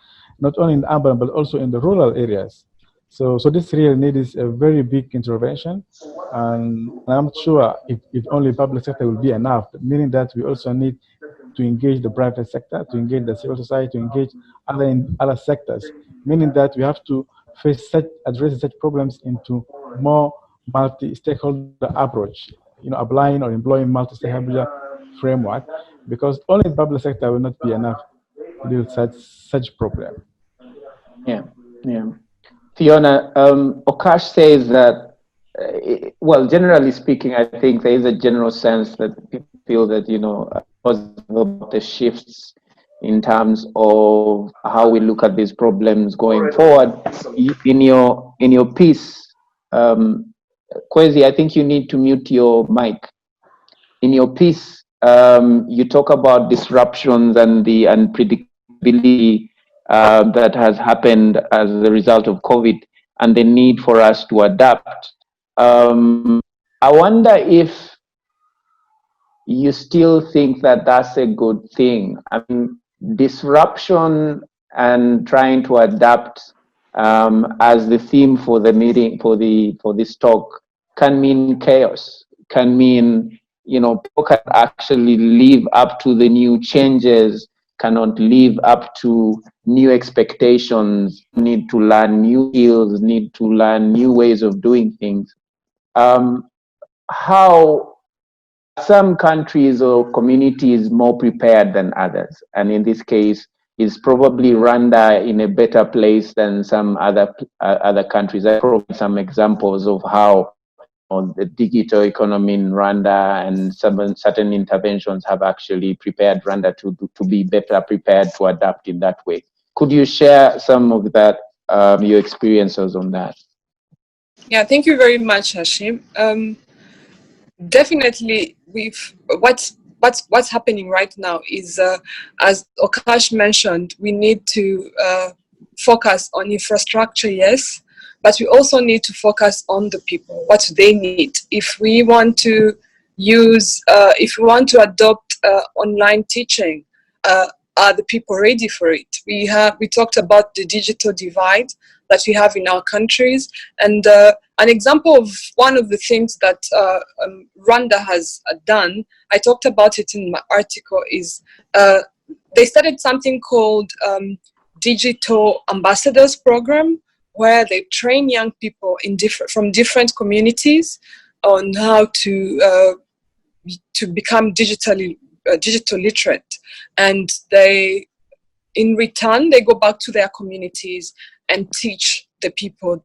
not only in the urban but also in the rural areas. So this really needs a very big intervention, and I'm not sure if only public sector will be enough. Meaning that we also need to engage the private sector, to engage the civil society, to engage other sectors. Meaning that we have to address such problems into more multi-stakeholder approach, applying or employing multi-stakeholder framework, because only the public sector will not be enough to deal with such problem. Yeah. Fiona, Okash says that, well, generally speaking, I think there is a general sense that people feel that, about the shifts in terms of how we look at these problems going forward. In your piece, Kwesi, I think you need to mute your mic. In your piece, you talk about disruptions and the unpredictability that has happened as a result of COVID and the need for us to adapt. I wonder if you still think that that's a good thing. I mean, disruption and trying to adapt as the theme for the meeting, for this talk, can mean chaos, can mean, people can actually live up to the new changes, cannot live up to new expectations, need to learn new skills, need to learn new ways of doing things. How some countries or communities more prepared than others? And in this case, is probably Rwanda in a better place than some other countries? I provide some examples of how the digital economy in Rwanda and some certain interventions have actually prepared Rwanda to be better prepared to adapt in that way. Could you share some of that, your experiences on that? Yeah, thank you very much, Hashim. Definitely, what's happening right now is, as Okash mentioned, we need to focus on infrastructure, yes, but we also need to focus on the people, what they need. If we want to if we want to adopt online teaching, are the people ready for it? We talked about the digital divide. that we have in our countries. And an example of one of the things that Rwanda has done, I talked about it in my article, is they started something called Digital Ambassadors Program, where they train young people from different communities on how to become digital literate, and in return they go back to their communities and teach the people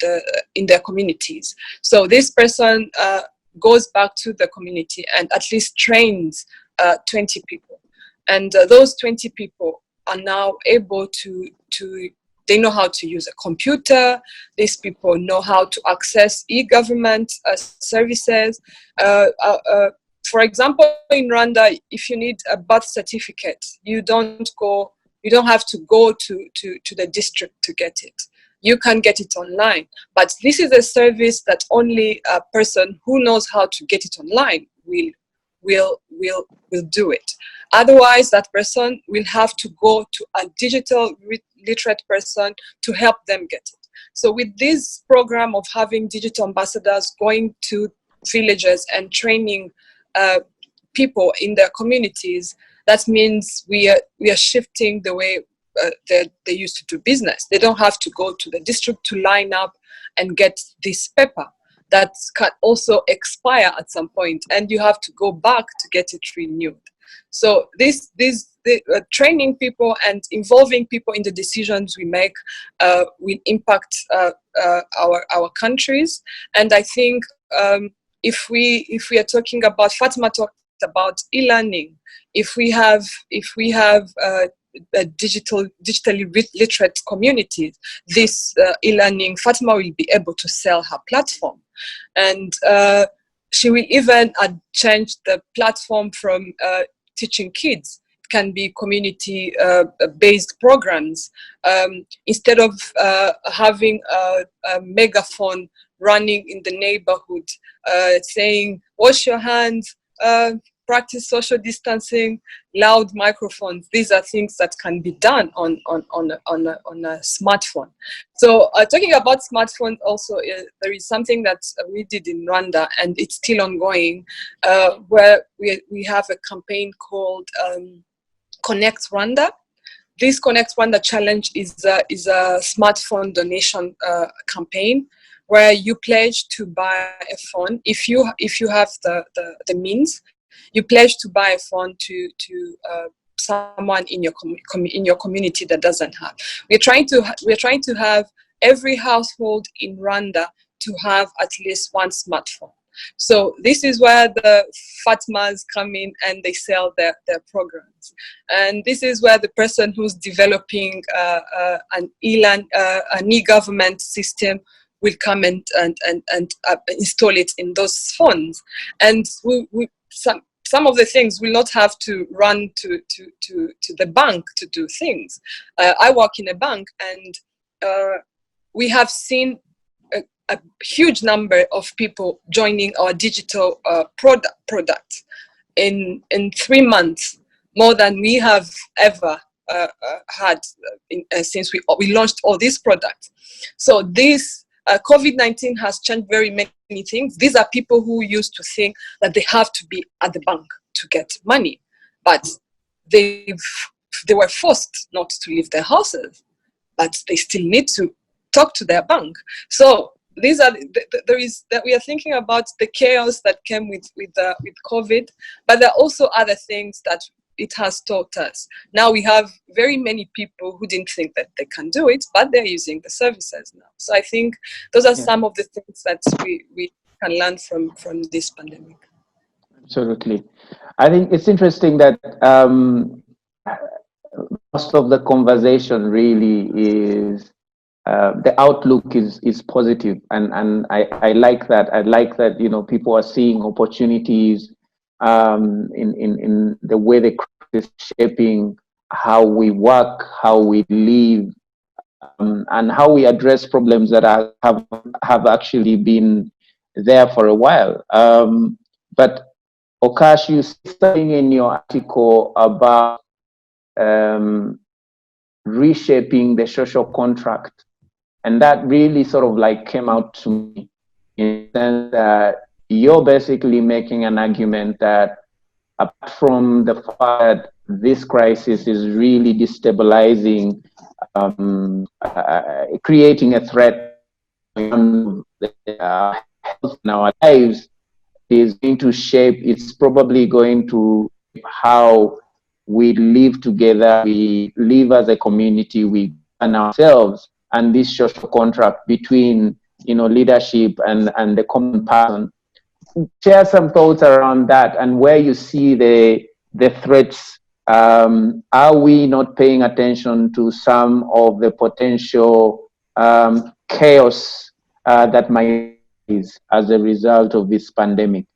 in their communities. So this person goes back to the community and at least trains 20 people, and those 20 people are now able to they know how to use a computer. These people know how to access e-government services. For example, in Rwanda, if you need a birth certificate, you don't have to go to the district to get it. You can get it online. But this is a service that only a person who knows how to get it online will do it. Otherwise, that person will have to go to a digital literate person to help them get it. So with this program of having digital ambassadors going to villages and training people in their communities, that means we are shifting the way they used to do business. They don't have to go to the district to line up and get this paper that can also expire at some point, and you have to go back to get it renewed. So training people and involving people in the decisions we make will impact our countries. And I think if we are talking about, Fatma talked about e-learning, if we have a digitally literate communities, this e-learning, Fatma will be able to sell her platform, and she will even change the platform from teaching kids. It can be community-based programs. Instead of having a megaphone running in the neighborhood saying, wash your hands, practice social distancing, loud microphones. These are things that can be done on a smartphone. So talking about smartphones also, there is something that we did in Rwanda, and it's still ongoing, where we have a campaign called Connect Rwanda. This Connect Rwanda challenge is a smartphone donation campaign, where you pledge to buy a phone. If you have the means, you pledge to buy a phone to someone in your community that doesn't have. We're trying to have every household in Rwanda to have at least one smartphone. So this is where the Fatmas come in and they sell their programs. And this is where the person who's developing an e-government system will come and install it in those phones. And some of the things will not have to run to the bank to do things. I work in a bank, and we have seen a huge number of people joining our digital product in 3 months, more than we have ever had since we launched all these products. So this COVID-19 has changed very many things. These are people who used to think that they have to be at the bank to get money, but they were forced not to leave their houses, but they still need to talk to their bank. So these are we are thinking about the chaos that came with COVID, but there are also other things that it has taught us. Now we have very many people who didn't think that they can do it, but they're using the services now. So I think those are some of the things that we can learn from this pandemic. Absolutely. I think it's interesting that most of the conversation really is the outlook is positive, and I like that. I like that, people are seeing opportunities in the way the crisis is shaping how we work, how we live, and how we address problems that have actually been there for a while. But Okash, you said something in your article about reshaping the social contract And that really sort of like came out to me in the sense that you're basically making an argument that apart from the fact that this crisis is really destabilizing, creating a threat on health in our lives, is going to shape, it's probably going to shape how we live together, we live as a community, we govern ourselves, and this social contract between, you know, leadership and the common person. Share some thoughts around that and where you see the threats. Are we not paying attention to some of the potential chaos that might arise as a result of this pandemic?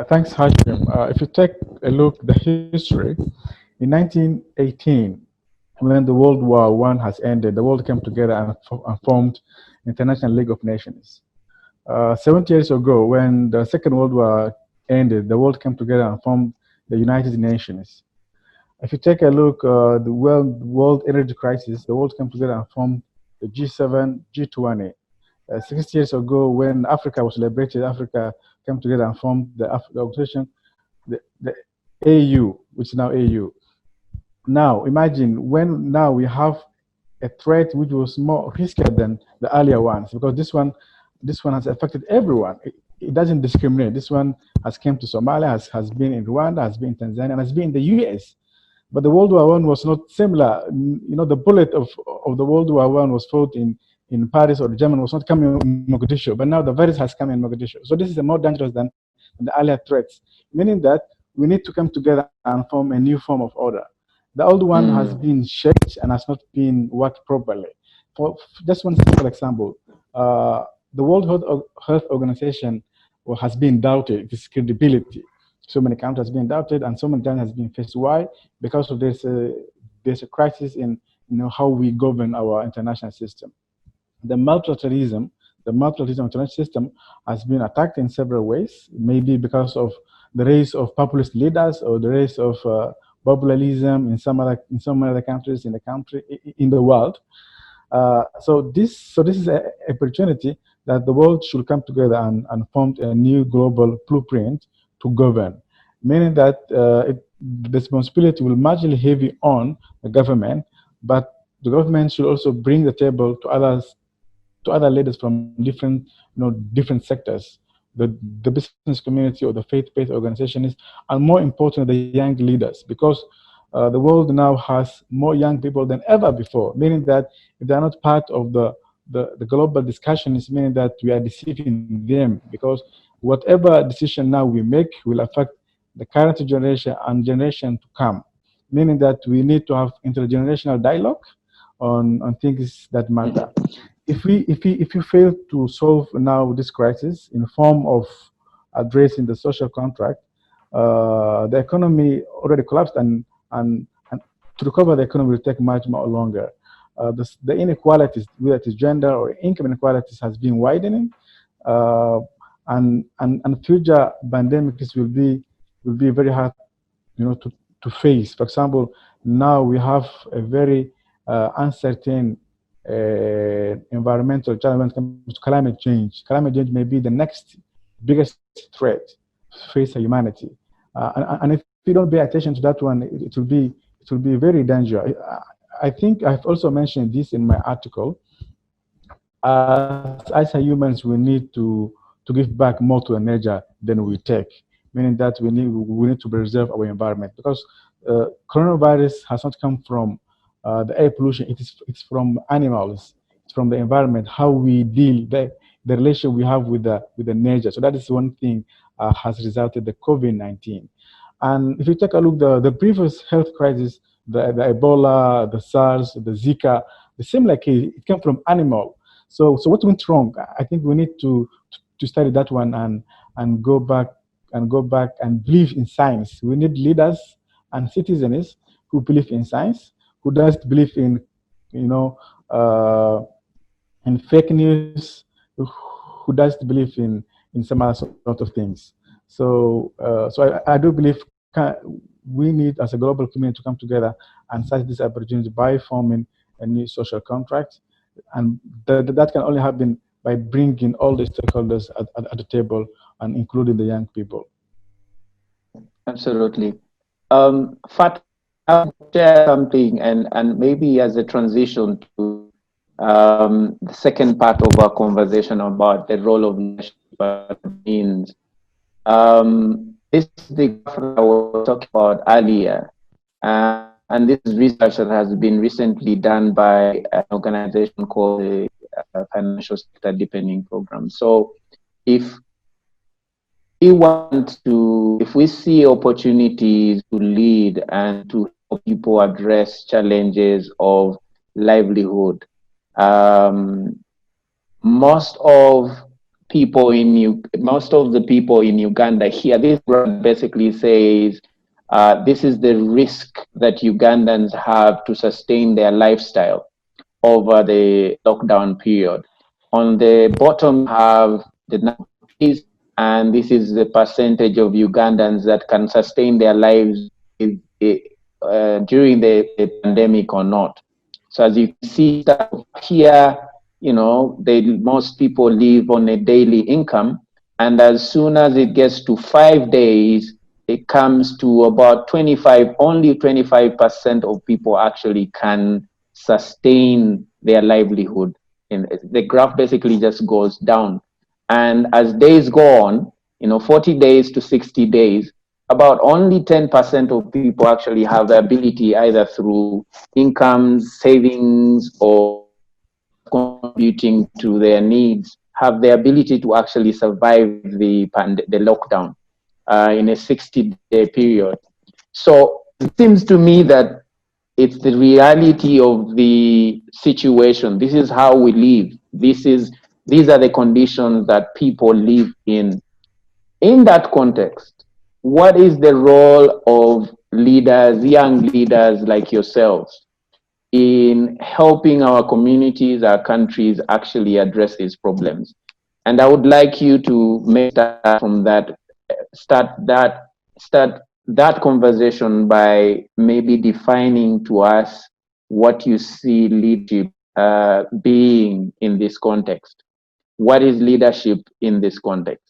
Thanks, Hashim. If you take a look at the history, in 1918, when the World War I has ended, the world came together and formed International League of Nations. 70 years ago, when the Second World War ended, the world came together and formed the United Nations. If you take a look, the world energy crisis, the world came together and formed the G7, G20. 60 years ago, when Africa was liberated, Africa came together and formed the organization, the AU, which is now AU. Now, imagine when now we have a threat which was more riskier than the earlier ones, because this one has affected everyone. It doesn't discriminate. This one has come to Somalia, has been in Rwanda, has been in Tanzania, and has been in the US. But the World War I was not similar. You know, the bullet of the World War I was fought in Paris or Germany was not coming in Mogadishu, but now the virus has come in Mogadishu. So this is more dangerous than the earlier threats, meaning that we need to come together and form a new form of order. The old one has been shaped and has not been worked properly. For just one simple example, the World Health Organization has been doubted, its credibility. So many countries have been doubted, and so many times has been faced. Why? Because of there's a crisis in how we govern our international system. The multilateralism international system has been attacked in several ways. Maybe because of the rise of populist leaders or the rise of populism in some other countries in the world. So this is an opportunity that the world should come together and form a new global blueprint to govern, meaning that the responsibility will marginally heavy on the government, but the government should also bring the table to other leaders from different sectors, the business community or the faith-based organizations, and more importantly, the young leaders, because the world now has more young people than ever before, meaning that if they are not part of the global discussion, it's meaning that we are deceiving them, because whatever decision now we make will affect the current generation and generation to come, meaning that we need to have intergenerational dialogue on things that matter. If you fail to solve now this crisis in the form of addressing the social contract, the economy already collapsed, and to recover the economy will take much more longer. The inequalities, whether it is gender or income inequalities, has been widening, and future pandemics will be very hard, to face. For example, now we have a very uncertain environmental challenge when it comes to climate change. Climate change may be the next biggest threat facing humanity, and if we don't pay attention to that one, it will be very dangerous. I think I've also mentioned this in my article. As humans, we need to give back more to the nature than we take, meaning that we need to preserve our environment, because coronavirus has not come from the air pollution. It's from animals. It's from the environment, how we deal, the relation we have with the nature. So that is one thing has resulted the COVID-19. And if you take a look, the previous health crisis, the Ebola, the SARS, the Zika, the similar case, it came from animal. So what went wrong? I think we need to study that one and go back and believe in science. We need leaders and citizens who believe in science, who doesn't believe in in fake news, who doesn't believe in some other sort of things. So I do believe we need, as a global community, to come together and seize this opportunity by forming a new social contract. And that can only happen by bringing all the stakeholders at the table and including the young people. Absolutely. Fat, I'll share something, and maybe as a transition to the second part of our conversation about the role of leadership means. This is the graph that I was talking about earlier, and this is research that has been recently done by an organization called the Financial Sector Deepening Program. So, if if we see opportunities to lead and to help people address challenges of livelihood, most of most of the people in Uganda here, this basically says this is the risk that Ugandans have to sustain their lifestyle over the lockdown period. On the bottom have the numbers, and this is the percentage of Ugandans that can sustain their lives during the pandemic or not. So as you can see here, most people live on a daily income, and as soon as it gets to 5 days, it comes to about 25, only 25% of people actually can sustain their livelihood. And the graph basically just goes down. And as days go on, 40 days to 60 days, about only 10% of people actually have the ability, either through incomes, savings, or contributing to their needs, have the ability to actually survive the lockdown in a 60-day period. So it seems to me that it's the reality of the situation. This is how we live. These are the conditions that people live in. In that context, what is the role of leaders, young leaders like yourselves, in helping our communities, our countries actually address these problems? And I would like you to make that from that, start that conversation by maybe defining to us what you see leadership being in this context. What is leadership in this context?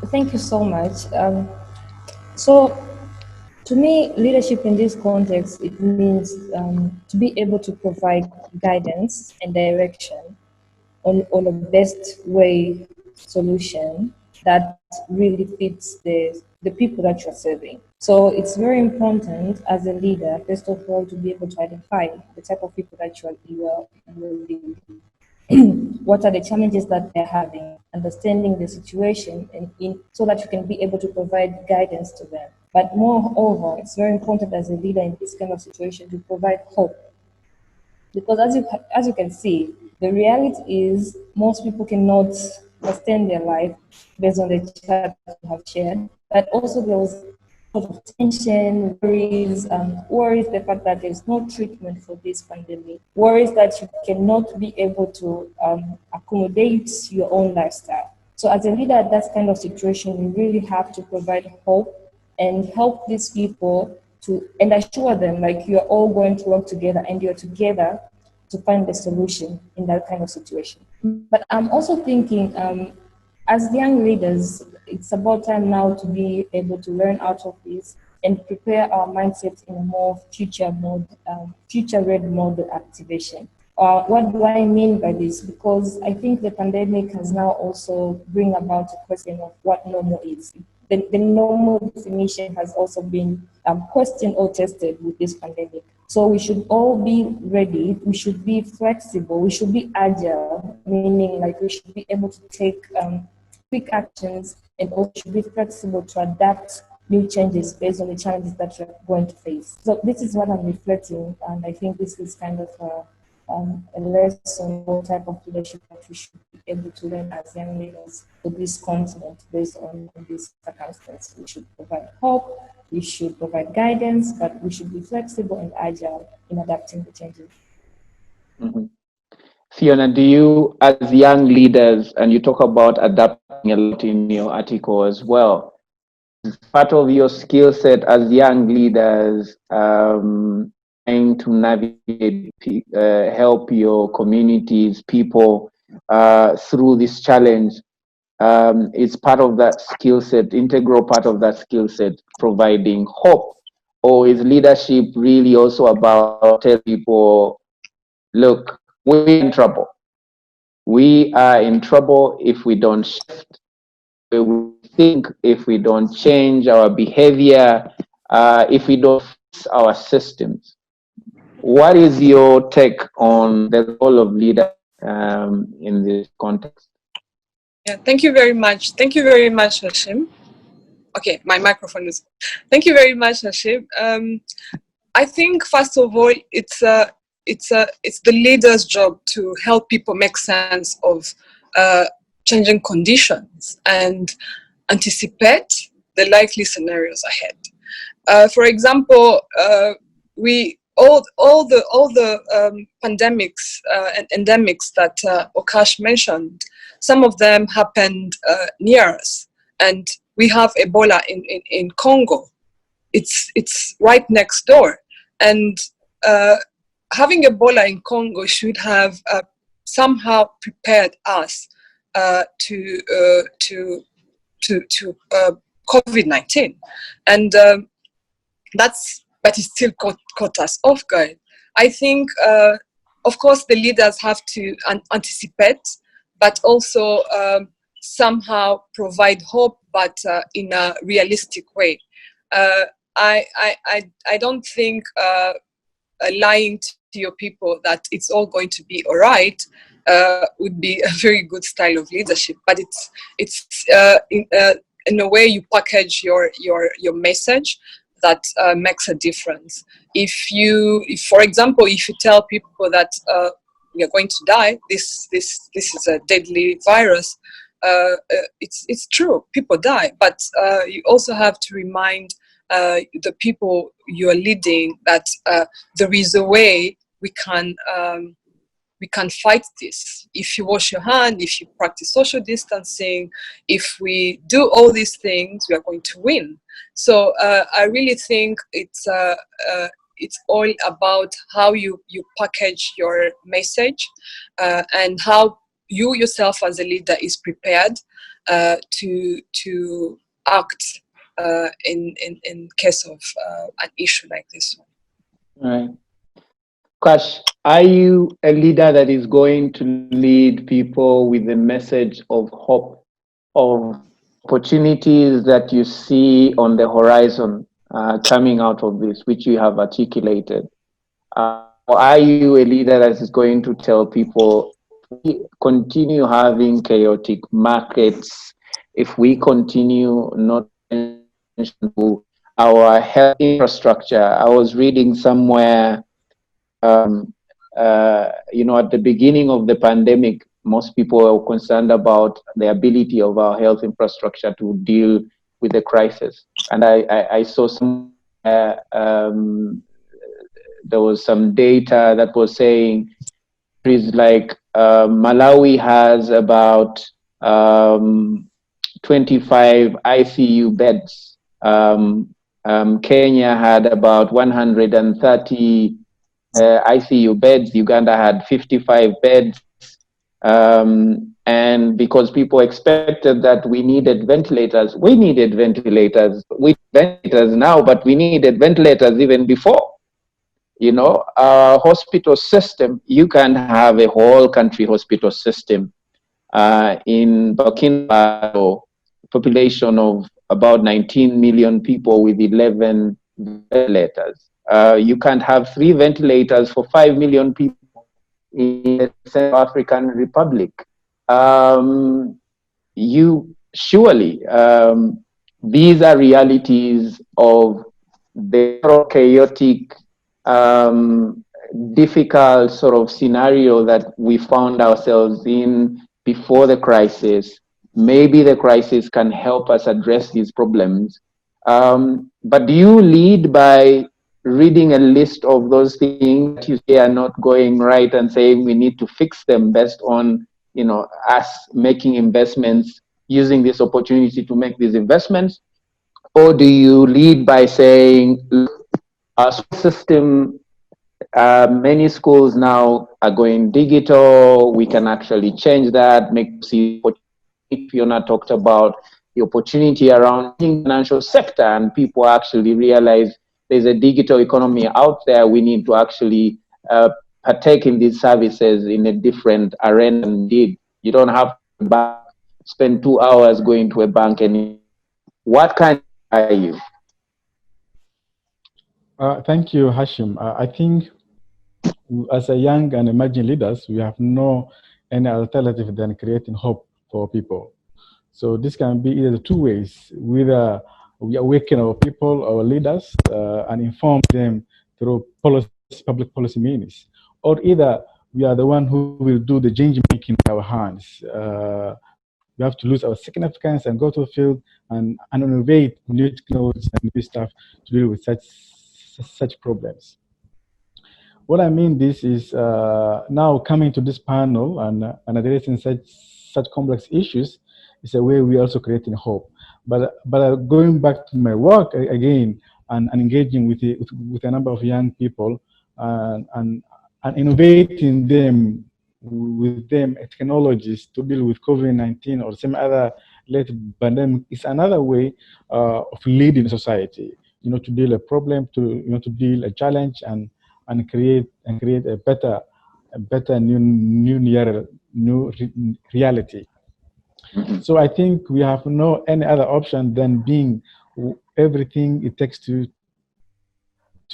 Thank you so much. So, to me, leadership in this context, it means to be able to provide guidance and direction on a best way solution that really fits the people that you're serving. So it's very important as a leader, first of all, to be able to identify the type of people that you are leading. What are the challenges that they're having, understanding the situation, and so that you can be able to provide guidance to them. But moreover, it's very important as a leader in this kind of situation to provide hope. Because as you can see, the reality is most people cannot sustain their life based on the chat you have shared. But also there was sort of tension, worries the fact that there's no treatment for this pandemic, worries that you cannot be able to accommodate your own lifestyle. So as a leader at that kind of situation, you really have to provide hope and help these people and assure them like you're all going to work together and you're together to find the solution in that kind of situation. But I'm also thinking, as young leaders, it's about time now to be able to learn out of this and prepare our mindset in a more future-ready mode activation. What do I mean by this? Because I think the pandemic has now also bring about a question of what normal is. The normal definition has also been questioned or tested with this pandemic. So we should all be ready, we should be flexible, we should be agile, meaning like we should be able to take quick actions and also should be flexible to adapt new changes based on the challenges that we're going to face. So this is what I'm reflecting, and I think this is kind of a lesson, what type of leadership that we should be able to learn as young leaders for this continent based on these circumstances. We should provide hope, we should provide guidance, but we should be flexible and agile in adapting the changes. Mm-hmm. Fiona, do you, as young leaders, and you talk about adapting a lot in your article as well, part of your skill set as young leaders, trying to navigate, help your communities, people through this challenge. It's part of that skill set, integral part of that skill set, providing hope? Or is leadership really also about telling people, look, we're in trouble. We are in trouble if we don't shift, if we think, if we don't change our behavior, if we don't fix our systems. What is your take on the role of leader in this context? Yeah, thank you very much. Thank you very much, Hashim. Okay, my microphone is. Thank you very much, Hashim. I think first of all, it's the leader's job to help people make sense of changing conditions and anticipate the likely scenarios ahead. For example, all the pandemics and endemics that Okash mentioned, some of them happened near us, and we have Ebola in Congo. It's right next door, and having Ebola in Congo should have somehow prepared us to COVID-19, and but it still caught us off guard. I think, of course, the leaders have to anticipate, but also somehow provide hope, but in a realistic way. I don't think lying to your people that it's all going to be all right would be a very good style of leadership. But it's in a way you package your message that makes a difference. If for example, if you tell people that you're going to die, this is a deadly virus, it's true, people die, but you also have to remind the people you are leading that there is a way we can fight this. If you wash your hand, if you practice social distancing, if we do all these things, we are going to win. So I really think it's all about how you package your message and how you yourself as a leader is prepared to act in case of an issue like this one. Right. Okash, are you a leader that is going to lead people with a message of hope, of opportunities that you see on the horizon coming out of this, which you have articulated? Or are you a leader that is going to tell people, if we continue having chaotic markets, if we continue not to our health infrastructure? I was reading somewhere, at the beginning of the pandemic, most people were concerned about the ability of our health infrastructure to deal with the crisis. And I saw some, there was some data that was saying, countries like Malawi has about 25 ICU beds. Kenya had about 130 ICU beds. Uganda had 55 beds. And because people expected that we needed ventilators, we needed ventilators. We need ventilators now, but we needed ventilators even before. Our hospital system, you can have a whole country hospital system. In Burkina Faso, population of about 19 million people with 11 ventilators. You can't have 3 ventilators for 5 million people in the Central African Republic. These are realities of the chaotic, difficult sort of scenario that we found ourselves in before the crisis. Maybe the crisis can help us address these problems. But do you lead by reading a list of those things that you say are not going right and saying we need to fix them based on, us making investments, using this opportunity to make these investments? Or do you lead by saying, look, our system Many schools now are going digital. We can actually change that, make see opportunity. Fiona talked about the opportunity around the financial sector, and people actually realize there's a digital economy out there. We need to actually partake in these services in a different arena. Indeed, you don't have to spend 2 hours going to a bank. And what kind are you? Thank you, Hashim. I think as a young and emerging leaders, we have no any alternative than creating hope for people. So this can be either two ways. Whether we awaken our people, our leaders, and inform them through policy, public policy means, or either we are the one who will do the change making in our hands. We have to lose our significance and go to the field and innovate new technologies and new stuff to deal with such problems. What I mean this is now coming to this panel and addressing such complex issues is a way we also creating hope. But going back to my work again and engaging with a number of young people and innovating them with them technologies to deal with COVID-19 or some other related pandemic is another way of leading society. You know, to deal a problem, to deal a challenge and create a better new reality. So I think we have no any other option than being everything it takes to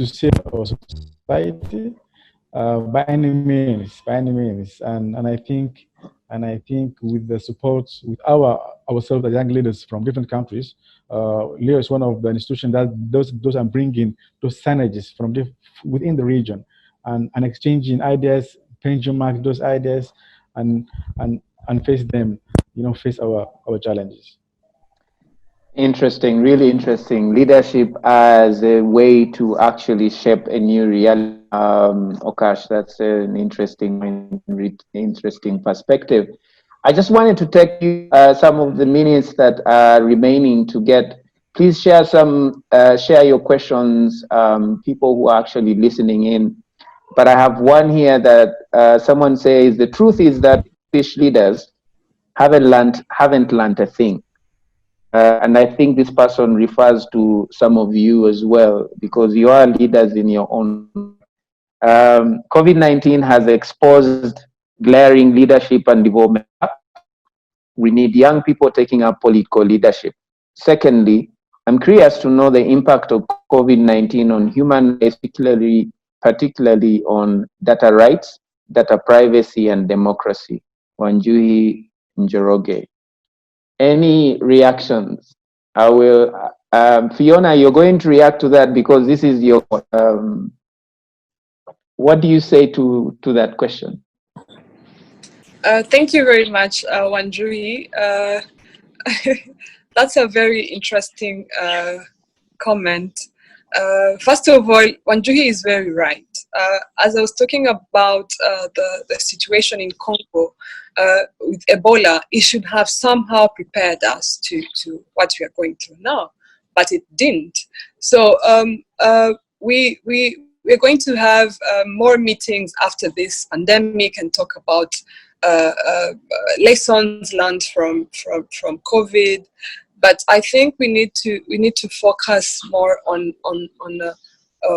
save our society by any means, and I think with the support with ourselves as young leaders from different countries, LéO is one of the institutions that those are bringing those synergies from within the region and exchanging ideas, benchmark those ideas, and face them, face our challenges. Interesting, really interesting. Leadership as a way to actually shape a new reality. Okash, that's an interesting perspective. I just wanted to take you some of the minutes that are remaining to get. Please share share your questions, people who are actually listening in. But I have one here that someone says, the truth is that English leaders haven't learned a thing. And I think this person refers to some of you as well, because you are leaders in your own. COVID-19 has exposed glaring leadership and development. We need young people taking up political leadership. Secondly, I'm curious to know the impact of COVID-19 on human rights, particularly on data rights, data privacy, and democracy. Wanjuhi Njoroge. Any reactions? I will, Fiona, you're going to react to that because this is your, what do you say to that question? Thank you very much, Wanjuhi. That's a very interesting comment. First of all, Wanjuhi is very right. As I was talking about the situation in Congo with Ebola, it should have somehow prepared us to what we are going through now, but it didn't. So we're going to have more meetings after this pandemic and talk about lessons learned from COVID. But I think we need to focus more on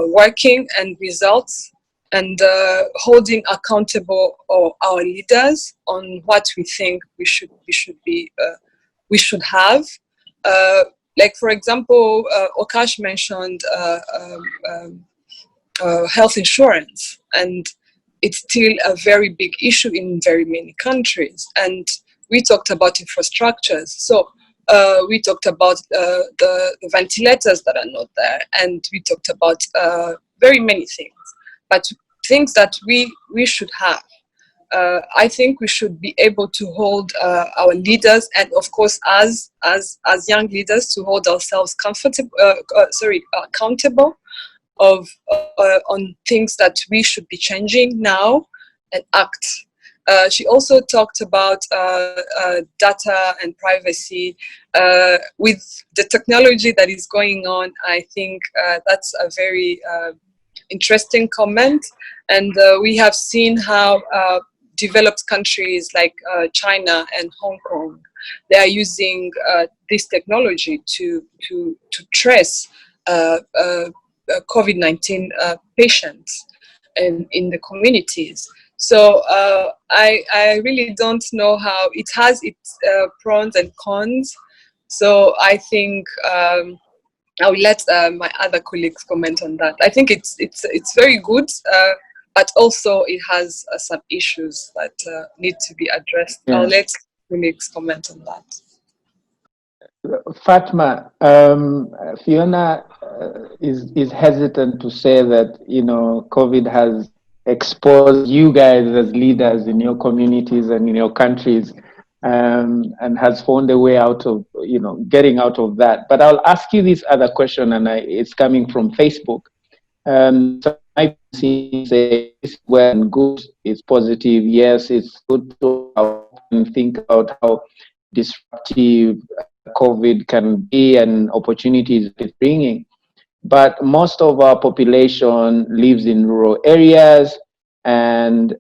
working and results and holding accountable our leaders on what we think we should have. Like for example, Okash mentioned health insurance, and it's still a very big issue in very many countries. And we talked about infrastructures. So we talked about the ventilators that are not there, and we talked about very many things, but things that we should have. I think we should be able to hold our leaders, and of course, as young leaders, to hold ourselves accountable on things that we should be changing now and act. She also talked about data and privacy. With the technology that is going on, I think that's a very interesting comment. And we have seen how developed countries like China and Hong Kong, they are using this technology to trace COVID-19 patients in the communities. So I really don't know how it has its pros and cons. So I think I will let my other colleagues comment on that. I think it's very good, but also it has some issues that need to be addressed. Yeah. I'll let colleagues comment on that. Fatma, Fiona is hesitant to say that, you know, COVID has exposed you guys as leaders in your communities and in your countries, and has found a way out of, you know, getting out of that. But I'll ask you this other question, and it's coming from Facebook. So I see say it's well and good, it's positive. Yes, it's good to think about how disruptive COVID can be and opportunities it's bringing. But most of our population lives in rural areas, and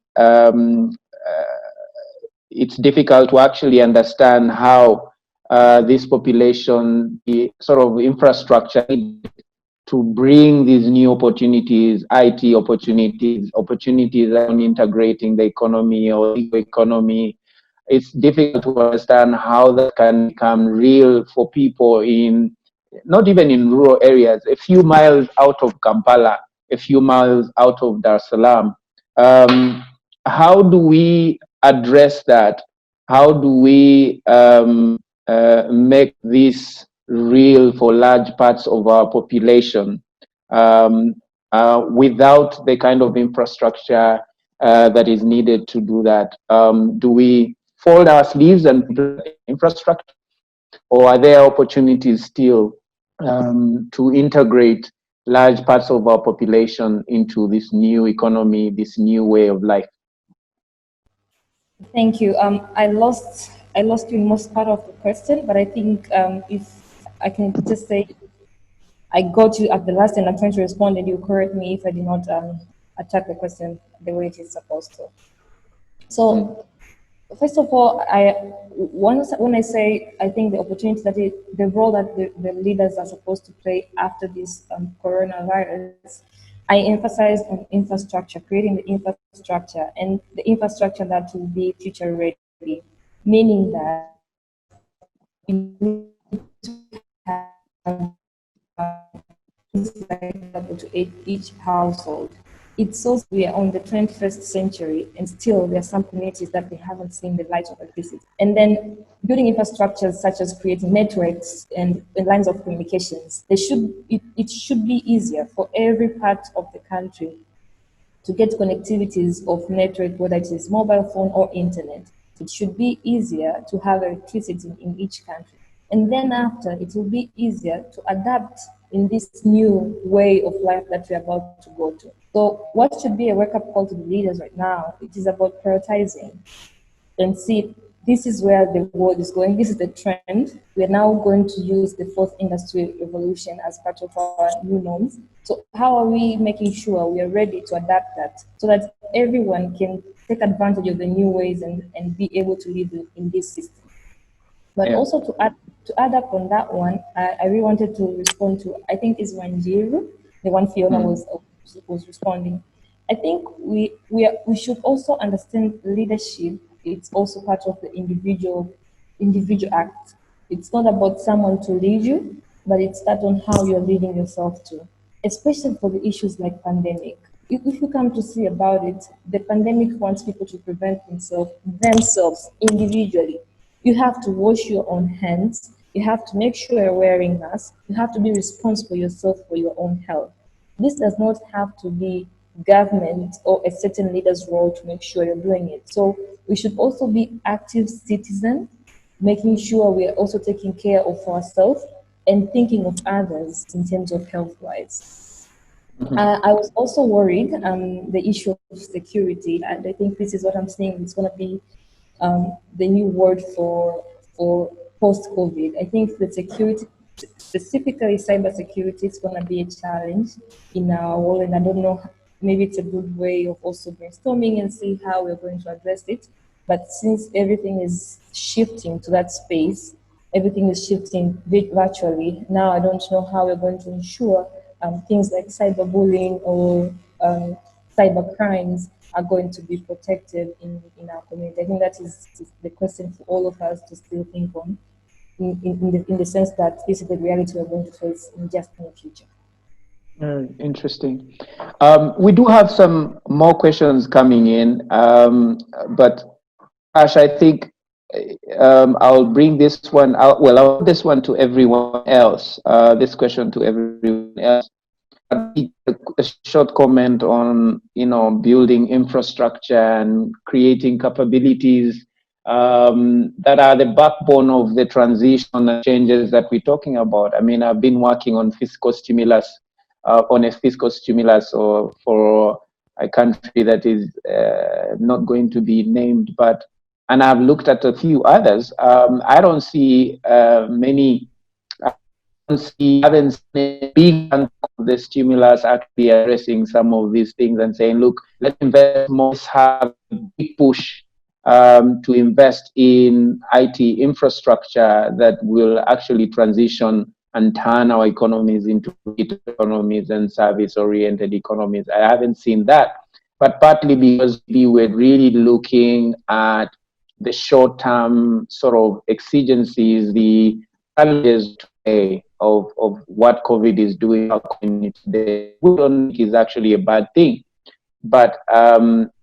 it's difficult to actually understand how this population, the sort of infrastructure to bring these new opportunities, IT opportunities, opportunities on integrating the economy or the economy. It's difficult to understand how that can become real for people in, not even in rural areas, a few miles out of Kampala, a few miles out of Dar es Salaam. How do we address that? How do we make this real for large parts of our population without the kind of infrastructure that is needed to do that? Do we fold our sleeves and build infrastructure, or are there opportunities still to integrate large parts of our population into this new economy, this new way of life? Thank you. I lost you in most part of the question, but I think if I can just say I got you at the last and I'm trying to respond, and you correct me if I did not attack the question the way it is supposed to. So, first of all, when I say I think the opportunity that the role that the leaders are supposed to play after this coronavirus, I emphasize on infrastructure, creating the infrastructure, and the infrastructure that will be future ready, meaning that you need to have to each household. It's also we are on the 21st century, and still there are some communities that they haven't seen the light of electricity. And then building infrastructures such as creating networks and lines of communications. It should be easier for every part of the country to get connectivities of network, whether it is mobile phone or internet. It should be easier to have electricity in each country. And then after, it will be easier to adapt in this new way of life that we're about to go to. So what should be a wake-up call to the leaders right now? It is about prioritizing and see this is where the world is going. This is the trend. We're now going to use the fourth industrial revolution as part of our new norms. So how are we making sure we are ready to adapt that so that everyone can take advantage of the new ways and be able to live in this system? But also to add up on that one, I really wanted to respond to, I think is Wanjiru, the one Fiona was responding. I think we should also understand leadership. It's also part of the individual act. It's not about someone to lead you, but it's that on how you're leading yourself too, especially for the issues like pandemic. If you come to see about it, the pandemic wants people to prevent themselves individually. You have to wash your own hands. You have to make sure you're wearing masks. You have to be responsible yourself for your own health. This does not have to be government or a certain leader's role to make sure you're doing it. So we should also be active citizens, making sure we are also taking care of ourselves and thinking of others in terms of health-wise. I was also worried the issue of security, and I think this is what I'm saying. It's going to be the new word for post-COVID. I think the security specifically cybersecurity is going to be a challenge in our world, and I don't know, maybe it's a good way of also brainstorming and see how we're going to address it. But since everything is shifting to that space, everything is shifting virtually. Now I don't know how we're going to ensure things like cyberbullying or cyber crimes are going to be protected in our community. I think that is the question for all of us to still think on, in the sense that this is the reality we're going to face in just in the future. Interesting. We do have some more questions coming in, but Ash, I think I'll bring this one out. Well, I'll put this one to everyone else. This question to everyone else. A short comment on, building infrastructure and creating capabilities that are the backbone of the transition and changes that we're talking about. I mean, I've been working on fiscal stimulus, for a country that is not going to be named, and I've looked at a few others. I don't see many. I haven't seen a big chunk of the stimulus actually addressing some of these things and saying, look, let's invest more, let's have a big push to invest in IT infrastructure that will actually transition and turn our economies into economies and service-oriented economies. I haven't seen that, but partly because we were really looking at the short-term sort of exigencies, the challenges today of what COVID is doing our community today. We don't think is actually a bad thing. But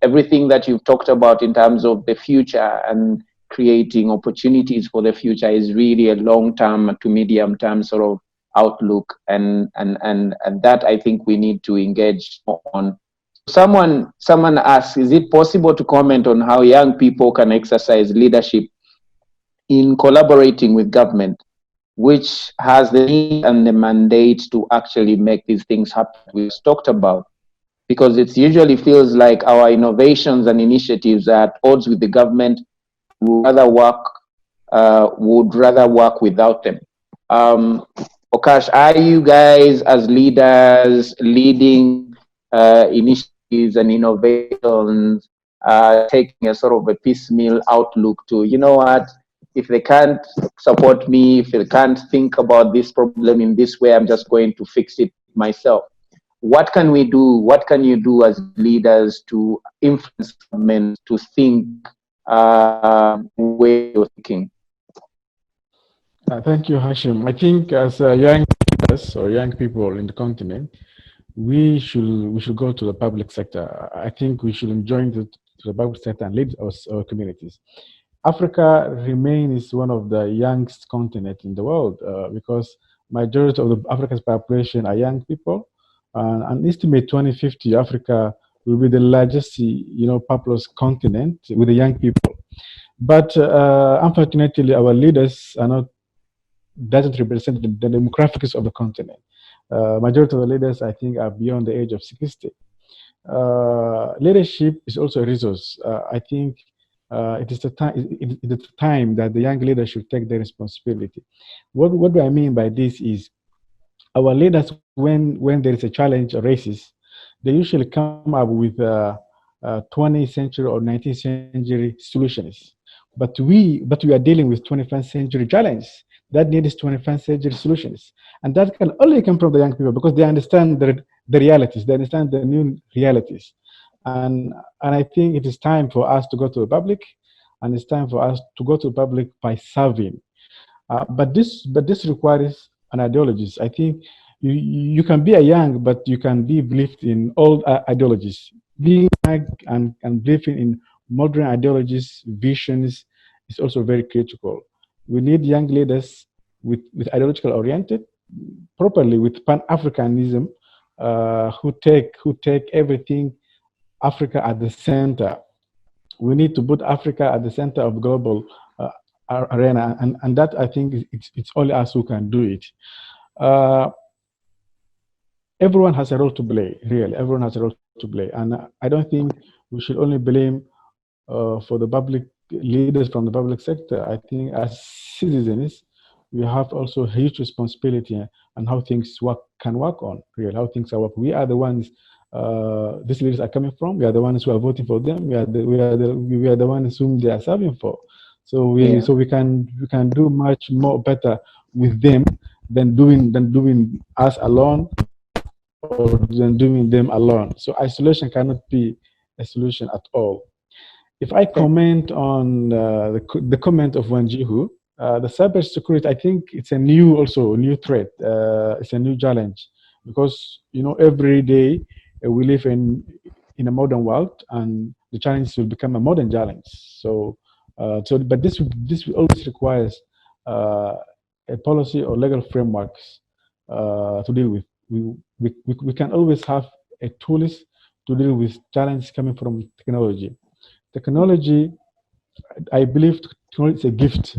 everything that you've talked about in terms of the future and creating opportunities for the future is really a long-term to medium-term sort of outlook, and that I think we need to engage on. Someone asked, is it possible to comment on how young people can exercise leadership in collaborating with government, which has the need and the mandate to actually make these things happen we talked about? Because it usually feels like our innovations and initiatives are at odds with the government, would rather work without them. Okash, are you guys as leaders leading initiatives and innovations, taking a sort of a piecemeal outlook to, you know what, if they can't support me, if they can't think about this problem in this way, I'm just going to fix it myself? What can we do? What can you do as leaders to influence government to think way you're thinking? Thank you, Hashim. I think as young leaders or young people in the continent, we should go to the public sector. I think we should join to the public sector and lead our communities. Africa remains one of the youngest continents in the world because majority of the Africa's population are young people. An estimate 2050, Africa will be the largest, populous continent with the young people. But unfortunately, our leaders doesn't represent the demographics of the continent. Majority of the leaders, I think, are beyond the age of 60. Leadership is also a resource. I think it is the time that the young leaders should take their responsibility. What do I mean by this is, our leaders, when there is a challenge or races, they usually come up with 20th century or 19th century solutions. But we are dealing with 21st century challenges that needs 21st century solutions. And that can only come from the young people because they understand the realities, they understand the new realities. And I think it is time for us to go to the public, and it's time for us to go to the public by serving. But this requires an ideologies. I think you can be a young, but you can be believed in old ideologies. Being young and believing in modern ideologies, visions is also very critical. We need young leaders with ideological oriented, properly with Pan-Africanism, who take everything Africa at the center. We need to put Africa at the center of global arena, and that I think it's only us who can do it. Everyone has a role to play, really. Everyone has a role to play, and I don't think we should only blame for the public leaders from the public sector. I think as citizens, we have also a huge responsibility on how things can work on, really, how things are working. We are the ones these leaders are coming from. We are the ones who are voting for them. We are the ones whom they are serving for. So we can do much more better with them than doing us alone or than doing them alone. So isolation cannot be a solution at all. If I comment on the comment of Wanjihu, the cybersecurity, I think it's a new threat. It's a new challenge because every day we live in a modern world, and the challenge will become a modern challenge. But this always requires a policy or legal frameworks to deal with. We can always have a tools to deal with challenges coming from technology. Technology, I believe technology is a gift.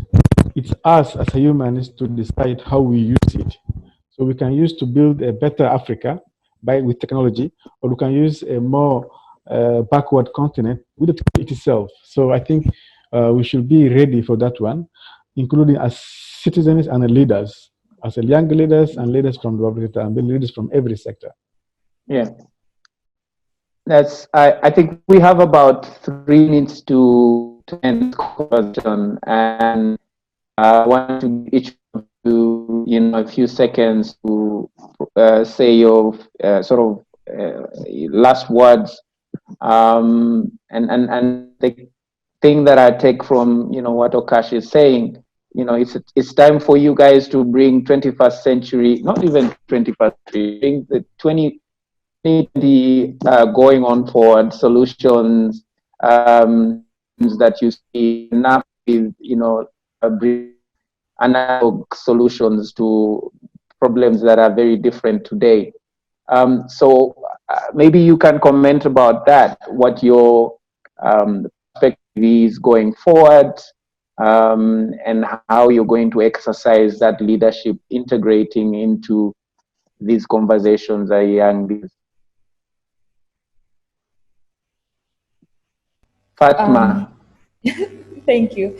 It's us as a humans to decide how we use it. So we can use to build a better Africa with technology, or we can use a more backward continent with the technology itself. So I think we should be ready for that one, including as citizens and leaders, as young leaders and leaders from the public sector and leaders from every sector. Yeah. I think we have about 3 minutes to end the conversation, and I want to give each of you, a few seconds to say your last words. And the thing that I take from what Okash is saying, it's time for you guys to bring 21st century, not even 21st century, bring the 2020 going on forward solutions that you see enough with analog solutions to problems that are very different today. So maybe you can comment about that, what your perspective is going forward, and how you're going to exercise that leadership, integrating into these conversations as young leaders. Fatma. Thank you.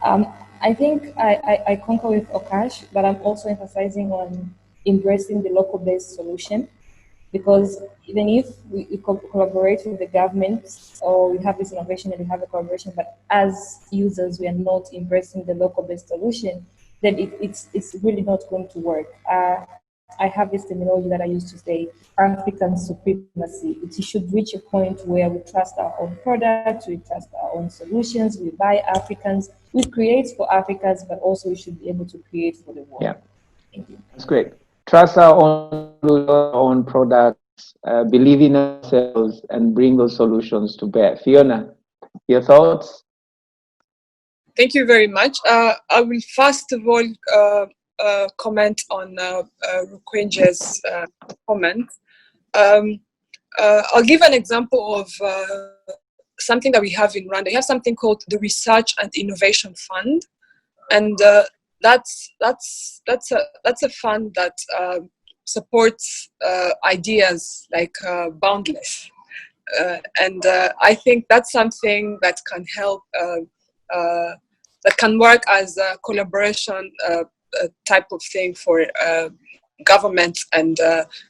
I think I concur with Okash, but I'm also emphasizing on embracing the local-based solution, because even if we collaborate with the government, or we have this innovation and we have a collaboration, but as users we are not embracing the local-based solution, then it's really not going to work. I have this terminology that I used to say, African supremacy. It should reach a point where we trust our own products, we trust our own solutions, we buy Africans, we create for Africans, but also we should be able to create for the world. Yeah, thank you. That's great. Trust our own products, believe in ourselves, and bring those solutions to bear. Fiona, your thoughts? Thank you very much. I will first of all comment on Rukwenje's comment. I'll give an example of something that we have in Rwanda. We have something called the Research and Innovation Fund, and that's a fund that supports ideas like boundless, and I think that's something that can help. That can work as a collaboration type of thing for government and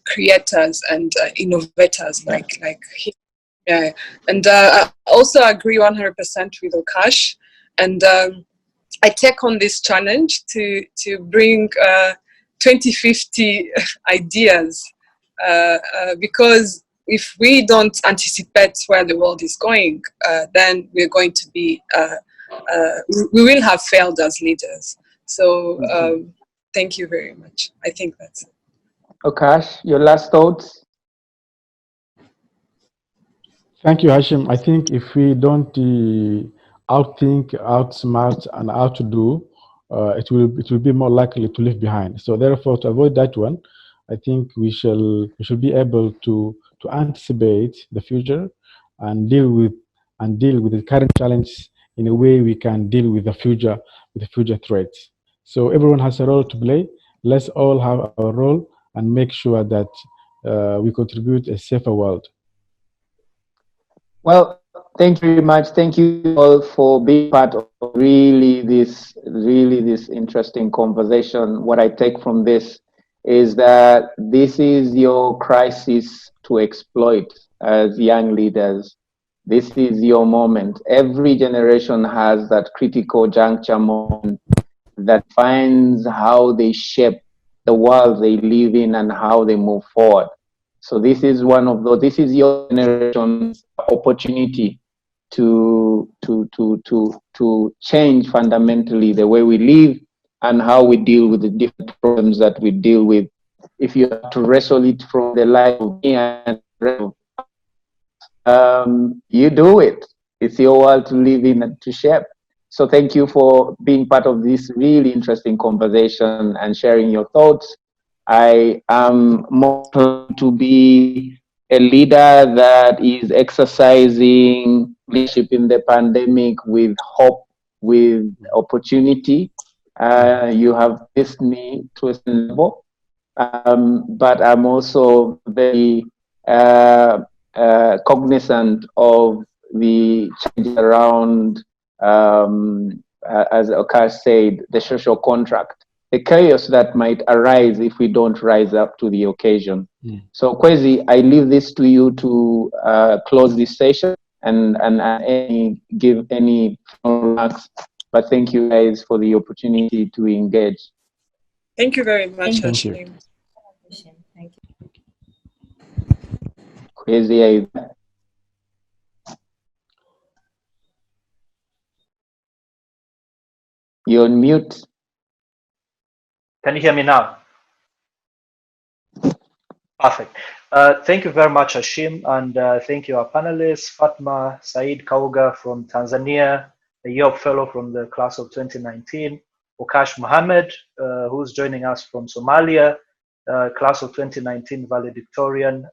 creators and innovators like him. Yeah. And I also agree 100% with Okash, and I take on this challenge to bring 2050 ideas, because if we don't anticipate where the world is going, then we're going to be we will have failed as leaders. So thank you very much. I think that's it. Okash, your last thoughts? Thank you, Hashim. I think if we don't outthink, outsmart, and outdo, it will be more likely to leave behind. So therefore, to avoid that one, I think we should be able to anticipate the future and deal with the current challenges in a way we can deal with the future threats. So everyone has a role to play. Let's all have our role and make sure that we contribute a safer world. Well, Thank you very much. Thank you all for being part of really this interesting conversation. What I take from this is that this is your crisis to exploit as young leaders. This is your moment. Every generation has that critical juncture moment that finds how they shape the world they live in and how they move forward. So this is one of those, this is your generation's opportunity to change fundamentally the way we live and how we deal with the different problems that we deal with. If you have to wrestle it from the life of me and you do it. It's your world to live in and to shape. So thank you for being part of this really interesting conversation and sharing your thoughts. I am more to be a leader that is exercising leadership in the pandemic with hope, with opportunity. You have placed me to a certain level, but I'm also very cognizant of the changes around, as Okash said, the social contract, the chaos that might arise if we don't rise up to the occasion. So Kwesi, I leave this to you to close this session and give any remarks. But thank you guys for the opportunity to engage. Thank you very much, Thank you. Hashim. Thank you. Kwesi, you're on mute. Can you hear me now? Perfect. Thank you very much, Hashim, and thank you, our panelists, Fatma, Said Kauga from Tanzania, a Europe Fellow from the class of 2019, Okash Mohamed, who's joining us from Somalia, class of 2019 valedictorian,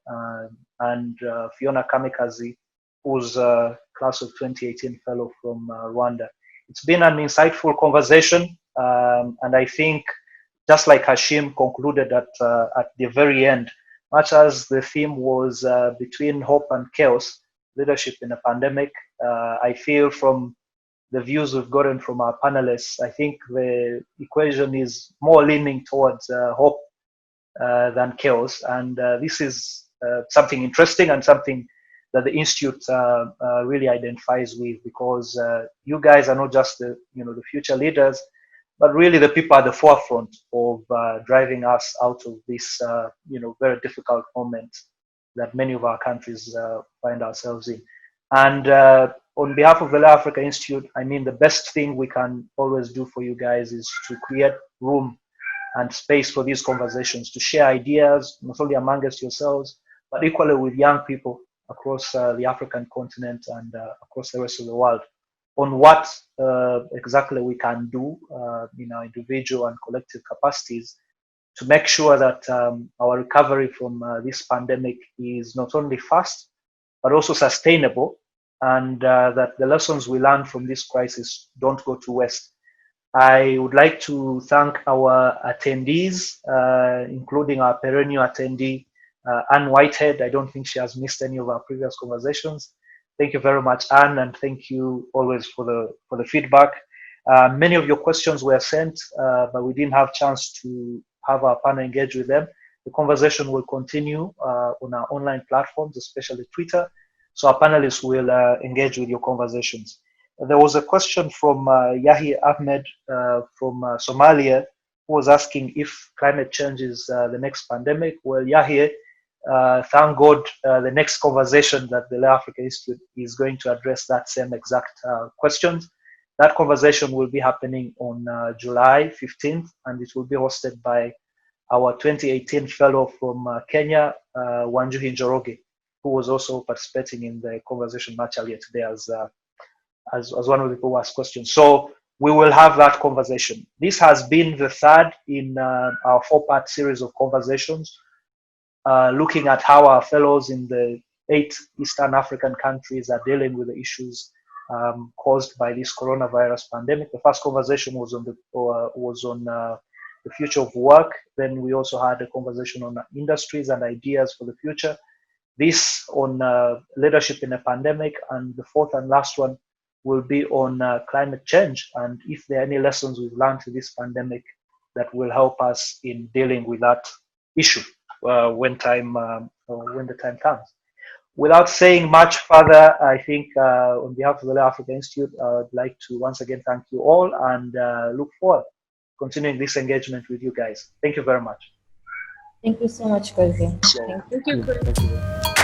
and Fiona Kamikazi, who's class of 2018 fellow from Rwanda. It's been an insightful conversation, and I think just like Hashim concluded at the very end, much as the theme was between hope and chaos, leadership in a pandemic, I feel from the views we've gotten from our panelists, I think the equation is more leaning towards hope than chaos. And this is something interesting and something that the Institute really identifies with, because you guys are not just the future leaders, but really the people at the forefront of driving us out of this very difficult moment that many of our countries find ourselves in. And on behalf of the LéO Africa Institute, I mean, the best thing we can always do for you guys is to create room and space for these conversations, to share ideas, not only amongst yourselves, but equally with young people across the African continent and across the rest of the world, on what exactly we can do in our individual and collective capacities to make sure that our recovery from this pandemic is not only fast, but also sustainable, and that the lessons we learn from this crisis don't go to waste. I would like to thank our attendees, including our perennial attendee, Anne Whitehead. I don't think she has missed any of our previous conversations. Thank you very much, Anne, and thank you always for the feedback. Many of your questions were sent, but we didn't have chance to have our panel engage with them. The conversation will continue on our online platforms, especially Twitter, so our panelists will engage with your conversations. There was a question from Yahi Ahmed from Somalia, who was asking if climate change is the next pandemic. Well, Yahi, thank God, the next conversation that the LéO Africa Institute is going to address that same exact questions. That conversation will be happening on July 15th, and it will be hosted by our 2018 fellow from Kenya, Wanjuhi Njoroge, who was also participating in the conversation much earlier today as one of the people who asked questions. So we will have that conversation. This has been the third in our 4-part series of conversations, looking at how our fellows in the 8 Eastern African countries are dealing with the issues caused by this coronavirus pandemic. The first conversation was on the future of work. Then we also had a conversation on industries and ideas for the future. This on leadership in a pandemic, and the fourth and last one will be on climate change, and if there are any lessons we've learned through this pandemic that will help us in dealing with that issue when the time comes. Without saying much further, I think on behalf of the LéO Africa Institute, I would like to once again thank you all and look forward to continuing this engagement with you guys. Thank you very much. Thank you so much, Kozi. Thank you. Thank you.